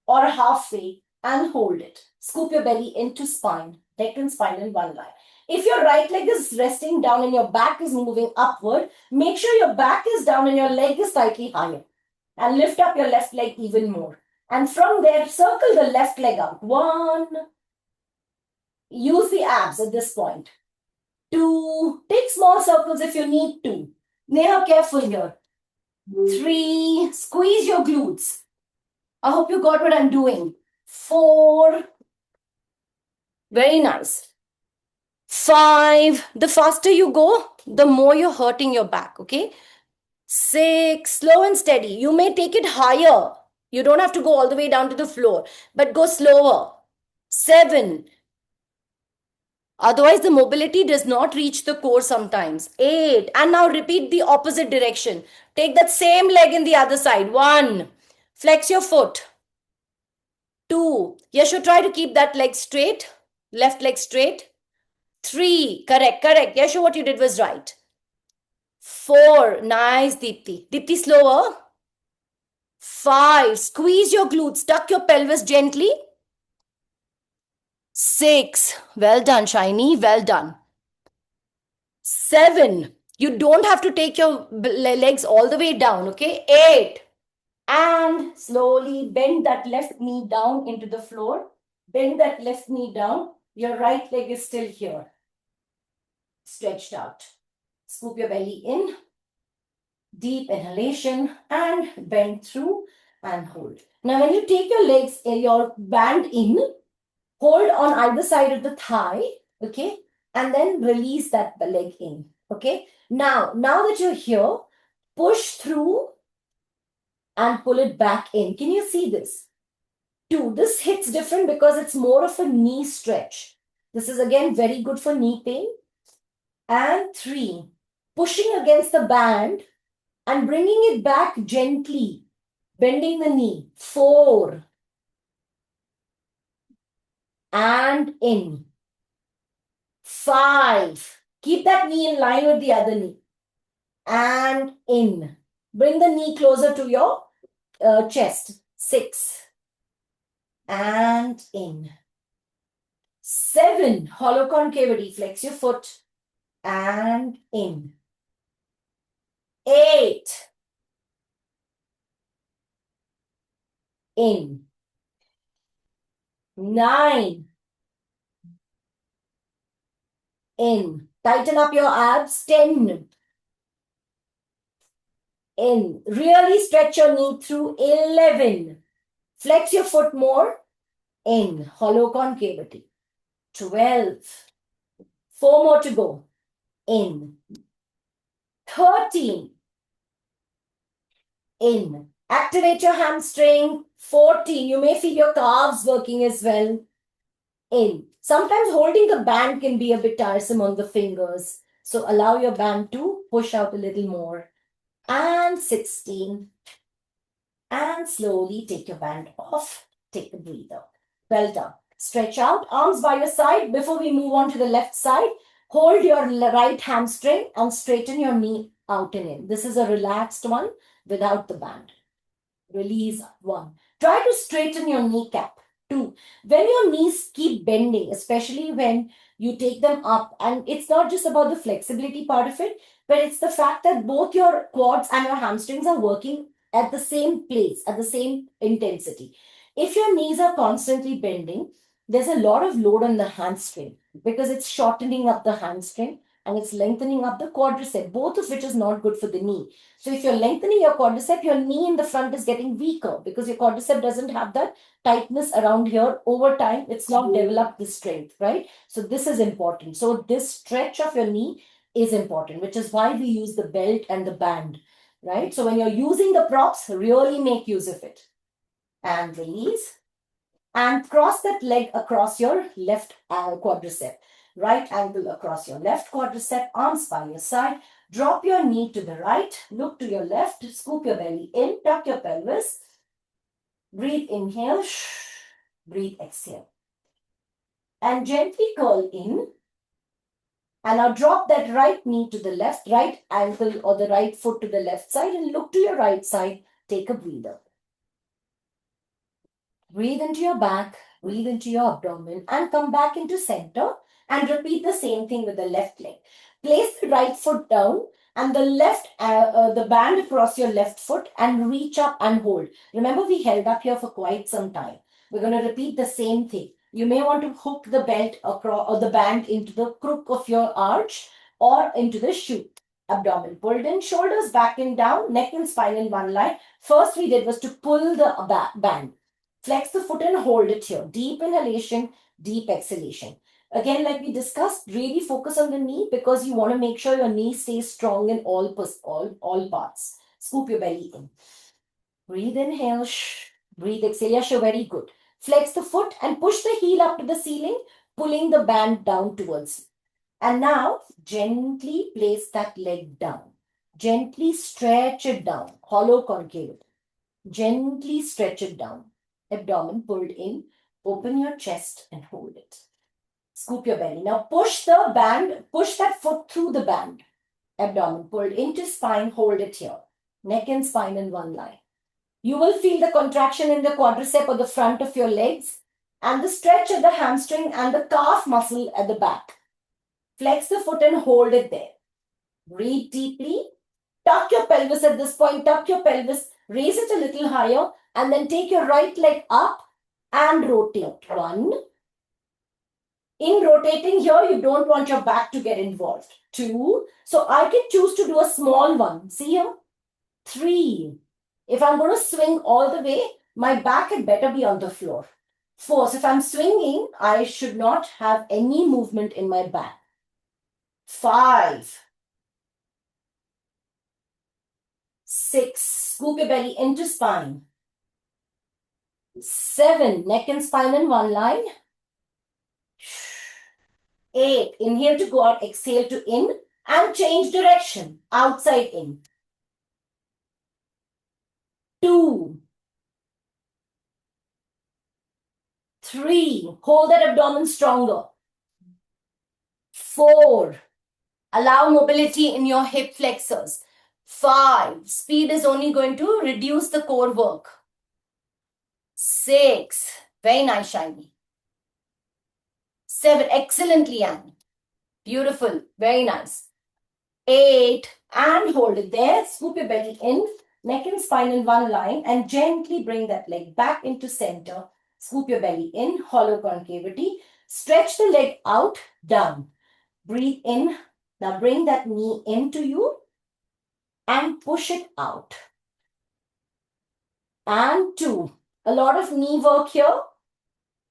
or halfway and hold it. Scoop your belly into spine. Neck and spine in one line. If your right leg is resting down and your back is moving upward, make sure your back is down and your leg is slightly higher. And lift up your left leg even more. And from there, circle the left leg out. 1. Use the abs at this point. 2. Take small circles if you need to. Neha, careful here. 3. Squeeze your glutes. I hope you got what I'm doing. 4. Very nice. 5. The faster you go, the more you're hurting your back, okay? 6. Slow and steady. You may take it higher. You don't have to go all the way down to the floor, but go slower. 7. Otherwise, the mobility does not reach the core sometimes. 8. And now repeat the opposite direction. Take that same leg in the other side. 1. Flex your foot. 2. You should try to keep that leg straight. Left leg straight. 3. Correct. Yashu, what you did was right. 4. Nice, Deepthi. Deepthi, slower. 5. Squeeze your glutes. Tuck your pelvis gently. 6. Well done, Shiny. Well done. 7. You don't have to take your legs all the way down, okay? 8. And slowly bend that left knee down into the floor. Bend that left knee down. Your right leg is still here. Stretched out. Scoop your belly in. Deep inhalation and bend through and hold. Now, when you take your legs, your band in, hold on either side of the thigh, okay? And then release that leg in, okay? Now that you're here, push through and pull it back in. Can you see this? 2. This hits different because it's more of a knee stretch. This is again very good for knee pain. And 3. Pushing against the band and bringing it back gently, bending the knee. 4. And in. 5. Keep that knee in line with the other knee. And in. Bring the knee closer to your chest. 6. And in. 7. Hollow concavity. Flex your foot. And in. 8. In. 9. In. Tighten up your abs. 10. In. Really stretch your knee through. 11. Flex your foot more. In. Hollow concavity. 12. 4 more to go. In. 13. In. Activate your hamstring. 14. You may feel your calves working as well. In. Sometimes holding the band can be a bit tiresome on the fingers. So allow your band to push out a little more. And 16. And slowly take your band off. Take a breather. Well done. Stretch out. Arms by your side. Before we move on to the left side, hold your right hamstring and straighten your knee out and in. This is a relaxed one without the band. Release. 1. Try to straighten your kneecap. 2. When your knees keep bending, especially when you take them up, and it's not just about the flexibility part of it, but it's the fact that both your quads and your hamstrings are working at the same place, at the same intensity. If your knees are constantly bending, there's a lot of load on the hamstring because it's shortening up the hamstring and it's lengthening up the quadricep, both of which is not good for the knee. So if you're lengthening your quadricep, your knee in the front is getting weaker because your quadricep doesn't have that tightness around here. Over time, it's not developed the strength, right? So this is important. So this stretch of your knee is important, which is why we use the belt and the band, right? So when you're using the props, really make use of it. And release. And cross that leg across your left quadricep. Right angle across your left quadricep, arms by your side. Drop your knee to the right, look to your left, scoop your belly in, tuck your pelvis. Breathe, inhale, breathe, exhale. And gently curl in. And now drop that right knee to the left, right ankle or the right foot to the left side and look to your right side. Take a breather. Breathe into your back, breathe into your abdomen and come back into center And repeat the same thing with the left leg. Place the right foot down and the band across your left foot and reach up and hold. Remember, we held up here for quite some time. We're going to repeat the same thing. You may want to hook the belt across or the band into the crook of your arch or into the shoe. Abdomen pulled in, shoulders back and down, neck and spine in one line. First we did was to pull the band. Flex the foot and hold it here. Deep inhalation, deep exhalation. Again, like we discussed, really focus on the knee because you want to make sure your knee stays strong in all parts. Scoop your belly in. Breathe, inhale, breathe, exhale. Yeah, sure, very good. Flex the foot and push the heel up to the ceiling, pulling the band down towards you. And now, gently place that leg down. Gently stretch it down. Hollow concave. Gently stretch it down. Abdomen pulled in. Open your chest and hold it. Scoop your belly. Now push the band, push that foot through the band. Abdomen pulled into spine, hold it here. Neck and spine in one line. You will feel the contraction in the quadricep or the front of your legs and the stretch of the hamstring and the calf muscle at the back. Flex the foot and hold it there. Breathe deeply. Tuck your pelvis at this point. Tuck your pelvis. Raise it a little higher and then take your right leg up and rotate. 1. In rotating here, you don't want your back to get involved. 2. So I can choose to do a small one. See here? 3. If I'm going to swing all the way, my back had better be on the floor. 4. So if I'm swinging, I should not have any movement in my back. 5. 6. Scoop your belly into spine. 7. Neck and spine in one line. 8. Inhale to go out, exhale to in and change direction. Outside in. 2. 3. Hold that abdomen stronger. 4. Allow mobility in your hip flexors. 5. Speed is only going to reduce the core work. 6. Very nice, Shiny. 7. Excellently, Anne. Beautiful. Very nice. 8. And hold it there. Scoop your belly in. Neck and spine in one line. And gently bring that leg back into center. Scoop your belly in. Hollow concavity. Stretch the leg out. Down. Breathe in. Now bring that knee into you. And push it out. And 2. A lot of knee work here.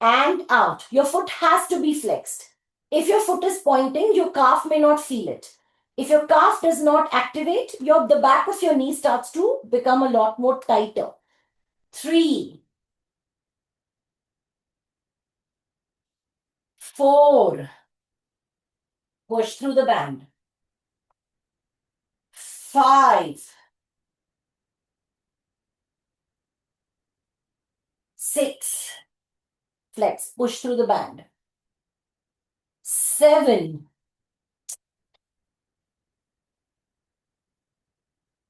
And out. Your foot has to be flexed. If your foot is pointing, your calf may not feel it. If your calf does not activate, the back of your knee starts to become a lot more tighter. 3. 4. Push through the band. 5. 6. Flex. Push through the band. 7.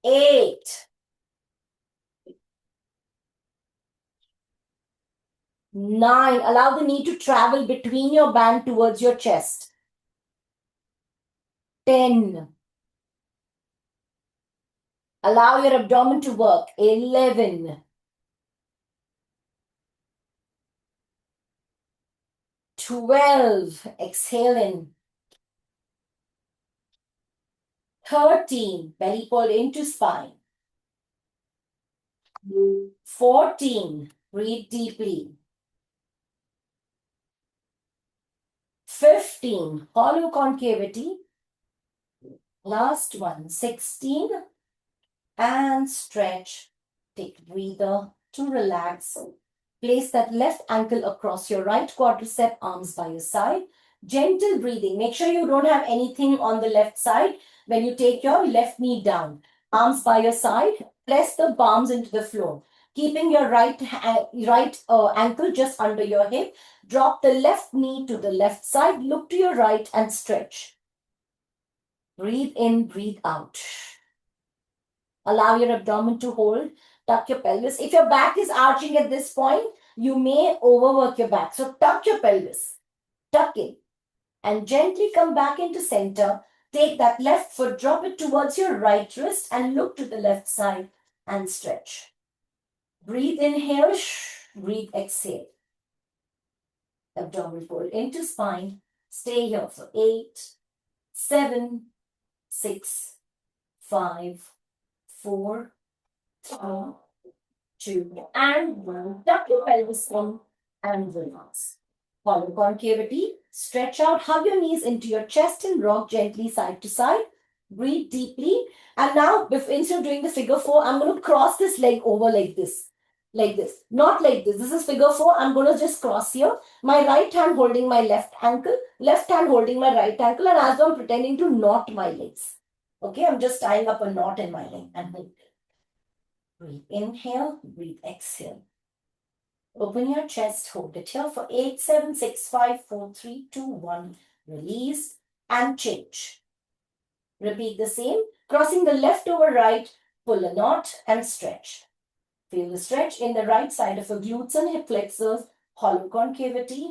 8. 9. Allow the knee to travel between your band towards your chest. 10. Allow your abdomen to work. 11. 12. Exhale in. 13. Belly pulled into spine. 14. Breathe deeply. 15. Hollow concavity. Last one. 16. And stretch. Take a breather to relax. Place that left ankle across your right quadricep, arms by your side. Gentle breathing. Make sure you don't have anything on the left side when you take your left knee down. Arms by your side. Press the palms into the floor. Keeping your right ankle just under your hip. Drop the left knee to the left side. Look to your right and stretch. Breathe in, breathe out. Allow your abdomen to hold. Tuck your pelvis. If your back is arching at this point, you may overwork your back. So tuck your pelvis. Tuck in. and gently come back into center. Take that left foot, drop it towards your right wrist and look to the left side and stretch. Breathe, inhale, breathe, exhale. Abdominal fold into spine. Stay here for 8, 7, 6, 5, 4, 3, 2, and 1. Tuck your pelvis in and relax. Follow concavity. Stretch out. Hug your knees into your chest and rock gently side to side. Breathe deeply. And now, instead of doing the figure 4, I'm going to cross this leg over like this. Like this. Not like this. This is figure 4. I'm going to just cross here. My right hand holding my left ankle. Left hand holding my right ankle. And as though I'm pretending to knot my legs. Okay, I'm just tying up a knot in my leg. And breathe. Inhale. Breathe. Exhale. Open your chest, hold it here for 8, 7, 6, 5, 4, 3, 2, 1. Release and change. Repeat the same. Crossing the left over right, pull a knot and stretch. Feel the stretch in the right side of your glutes and hip flexors, hollow concavity.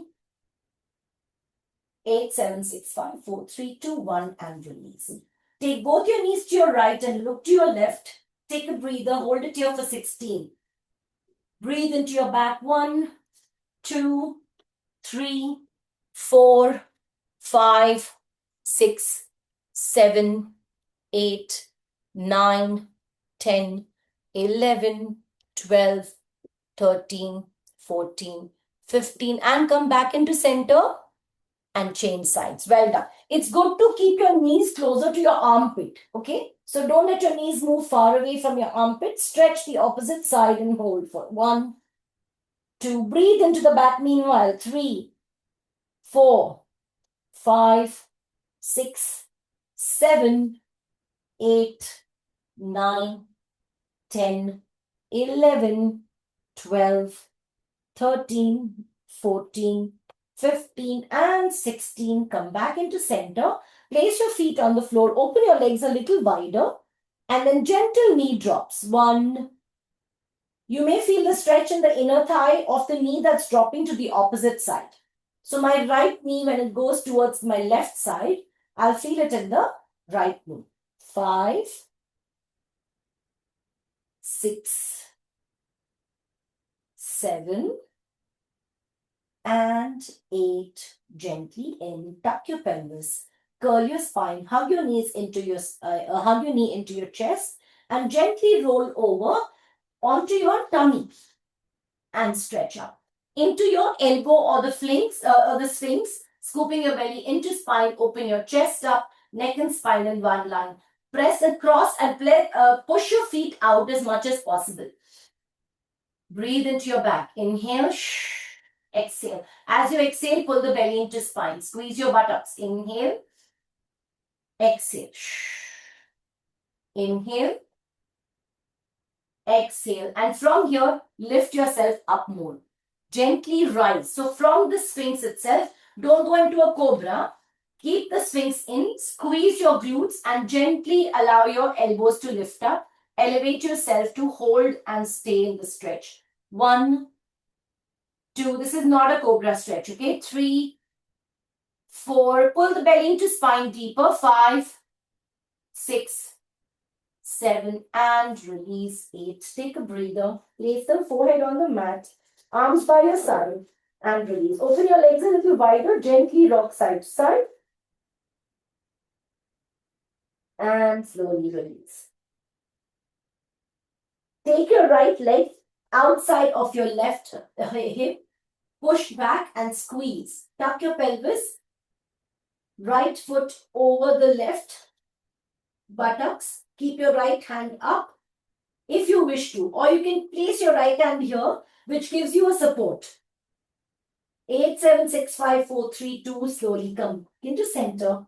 8, 7, 6, 5, 4, 3, 2, 1 and release. Take both your knees to your right and look to your left. Take a breather, hold it here for 16. Breathe into your back. 1, 2, 3, 4, 5, 6, 7, 8, 9, 10, 11, 12, 13, 14, 15 and come back into center and change sides. Well done. It's good to keep your knees closer to your armpit. Okay. So don't let your knees move far away from your armpit. Stretch the opposite side and hold for 1, 2. Breathe into the back meanwhile. 3, 4, 5, 6, 7, 8, 9, 10, 11, 12, 13, 14, 15 and 16. Come back into center. Place your feet on the floor. Open your legs a little wider and then gentle knee drops. 1. You may feel the stretch in the inner thigh of the knee that's dropping to the opposite side. So my right knee, when it goes towards my left side, I'll feel it in the right knee. 5, 6, 7, and 8. Gently in. Tuck your pelvis. Curl your spine. Hug your knees into your hug your knee into your chest, and gently roll over onto your tummy and stretch up into your elbow or the sphinx, scooping your belly into spine. Open your chest up, neck and spine in one line. Press across and push your feet out as much as possible. Breathe into your back. Inhale, exhale. As you exhale, pull the belly into spine. Squeeze your buttocks. Inhale, exhale. Inhale, exhale. And from here, lift yourself up more. Gently rise. So from the sphinx itself, don't go into a cobra. Keep the sphinx in. Squeeze your glutes and gently allow your elbows to lift up. Elevate yourself to hold and stay in the stretch. 1, 2. This is not a cobra stretch. Okay. 3, 4. Pull the belly into spine deeper. 5, 6, 7 and release. 8. Take a breather. Place the forehead on the mat. Arms by your side and release. Open your legs a little wider. Gently rock side to side. And slowly release. Take your right leg outside of your left hip. Push back and squeeze. Tuck your pelvis. Right foot over the left buttocks. Keep your right hand up if you wish to. Or you can place your right hand here, which gives you a support. 8, 7, 6, 5, 4, 3, 2. Slowly come into center.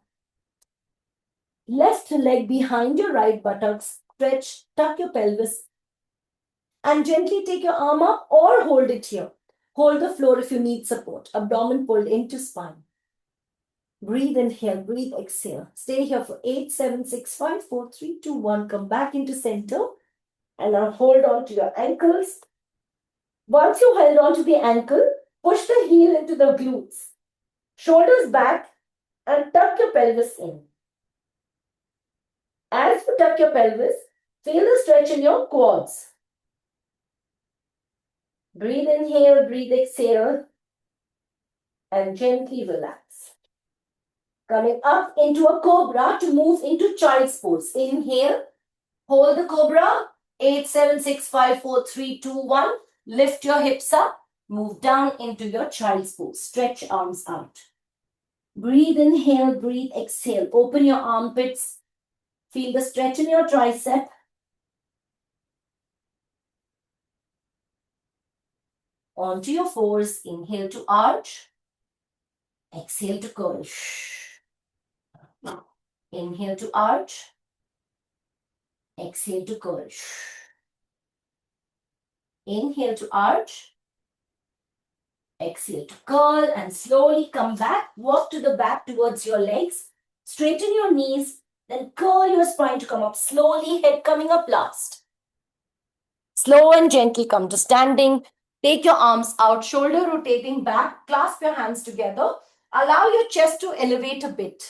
Left leg behind your right buttocks. Stretch, tuck your pelvis. And gently take your arm up or hold it here. Hold the floor if you need support. Abdomen pulled into spine. Breathe, inhale, breathe, exhale. Stay here for 8, 7, 6, 5, 4, 3, 2, 1. Come back into center. And now hold on to your ankles. Once you held on to the ankle, push the heel into the glutes. Shoulders back. and tuck your pelvis in. As you tuck your pelvis, feel the stretch in your quads. Breathe inhale, breathe exhale, and gently relax. Coming up into a cobra to move into child's pose. Inhale, hold the cobra. 8, 7, 6, 5, 4, 3, 2, 1. Lift your hips up. Move down into your child's pose. Stretch arms out. Breathe inhale, breathe exhale. Open your armpits. Feel the stretch in your tricep. Onto your fours. Inhale to arch. Exhale to curl. Inhale to arch. Exhale to curl. Inhale to arch. Exhale to curl and slowly come back. Walk to the back towards your legs. Straighten your knees. Then curl your spine to come up slowly. Head coming up last. Slow and gently come to standing. Take your arms out. Shoulder rotating back. Clasp your hands together. Allow your chest to elevate a bit.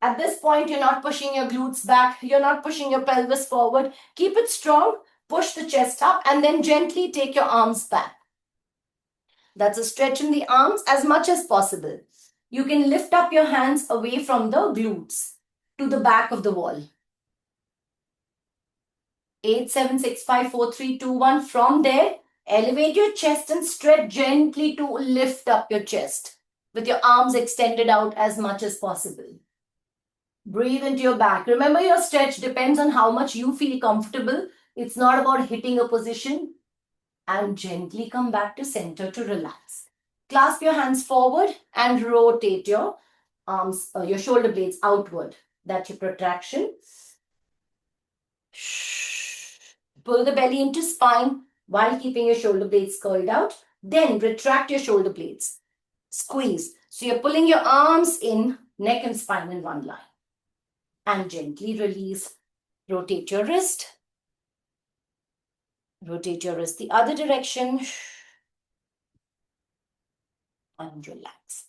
At this point, you're not pushing your glutes back. You're not pushing your pelvis forward. Keep it strong. Push the chest up and then gently take your arms back. That's a stretch in the arms as much as possible. You can lift up your hands away from the glutes to the back of the wall. 8, 7, 6, 5, 4, 3, 2, 1. From there, elevate your chest and stretch gently to lift up your chest with your arms extended out as much as possible. Breathe into your back. Remember, your stretch depends on how much you feel comfortable. It's not about hitting a position. And gently come back to center to relax. Clasp your hands forward and rotate your arms, your shoulder blades outward. That's your protraction. Pull the belly into spine while keeping your shoulder blades curled out. Then retract your shoulder blades. Squeeze. So you're pulling your arms in, neck and spine in one line. And gently release. Rotate your wrist. Rotate your wrist the other direction. And relax.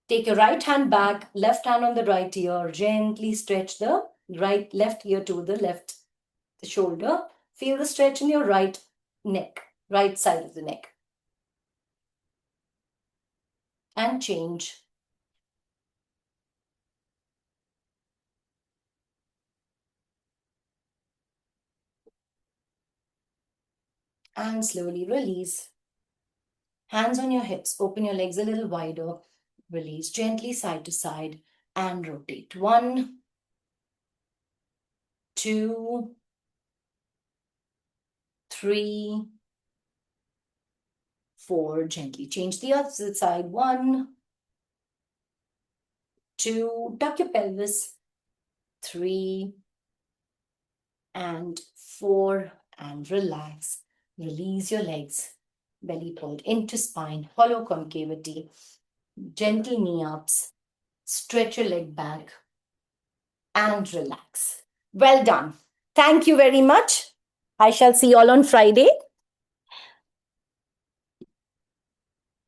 Take your right hand back, left hand on the right ear. Gently stretch the left ear to the left shoulder. Feel the stretch in your right neck, right side of the neck. And change. And slowly release. Hands on your hips. Open your legs a little wider. Release gently side to side and rotate. 1, 2, 3, 4. Gently change the opposite side. 1, 2. Tuck your pelvis. 3 and 4. And relax. Release your legs. Belly pulled into spine. Hollow concavity. Gentle knee ups. Stretch your leg back. And relax. Well done. Thank you very much. I shall see you all on Friday.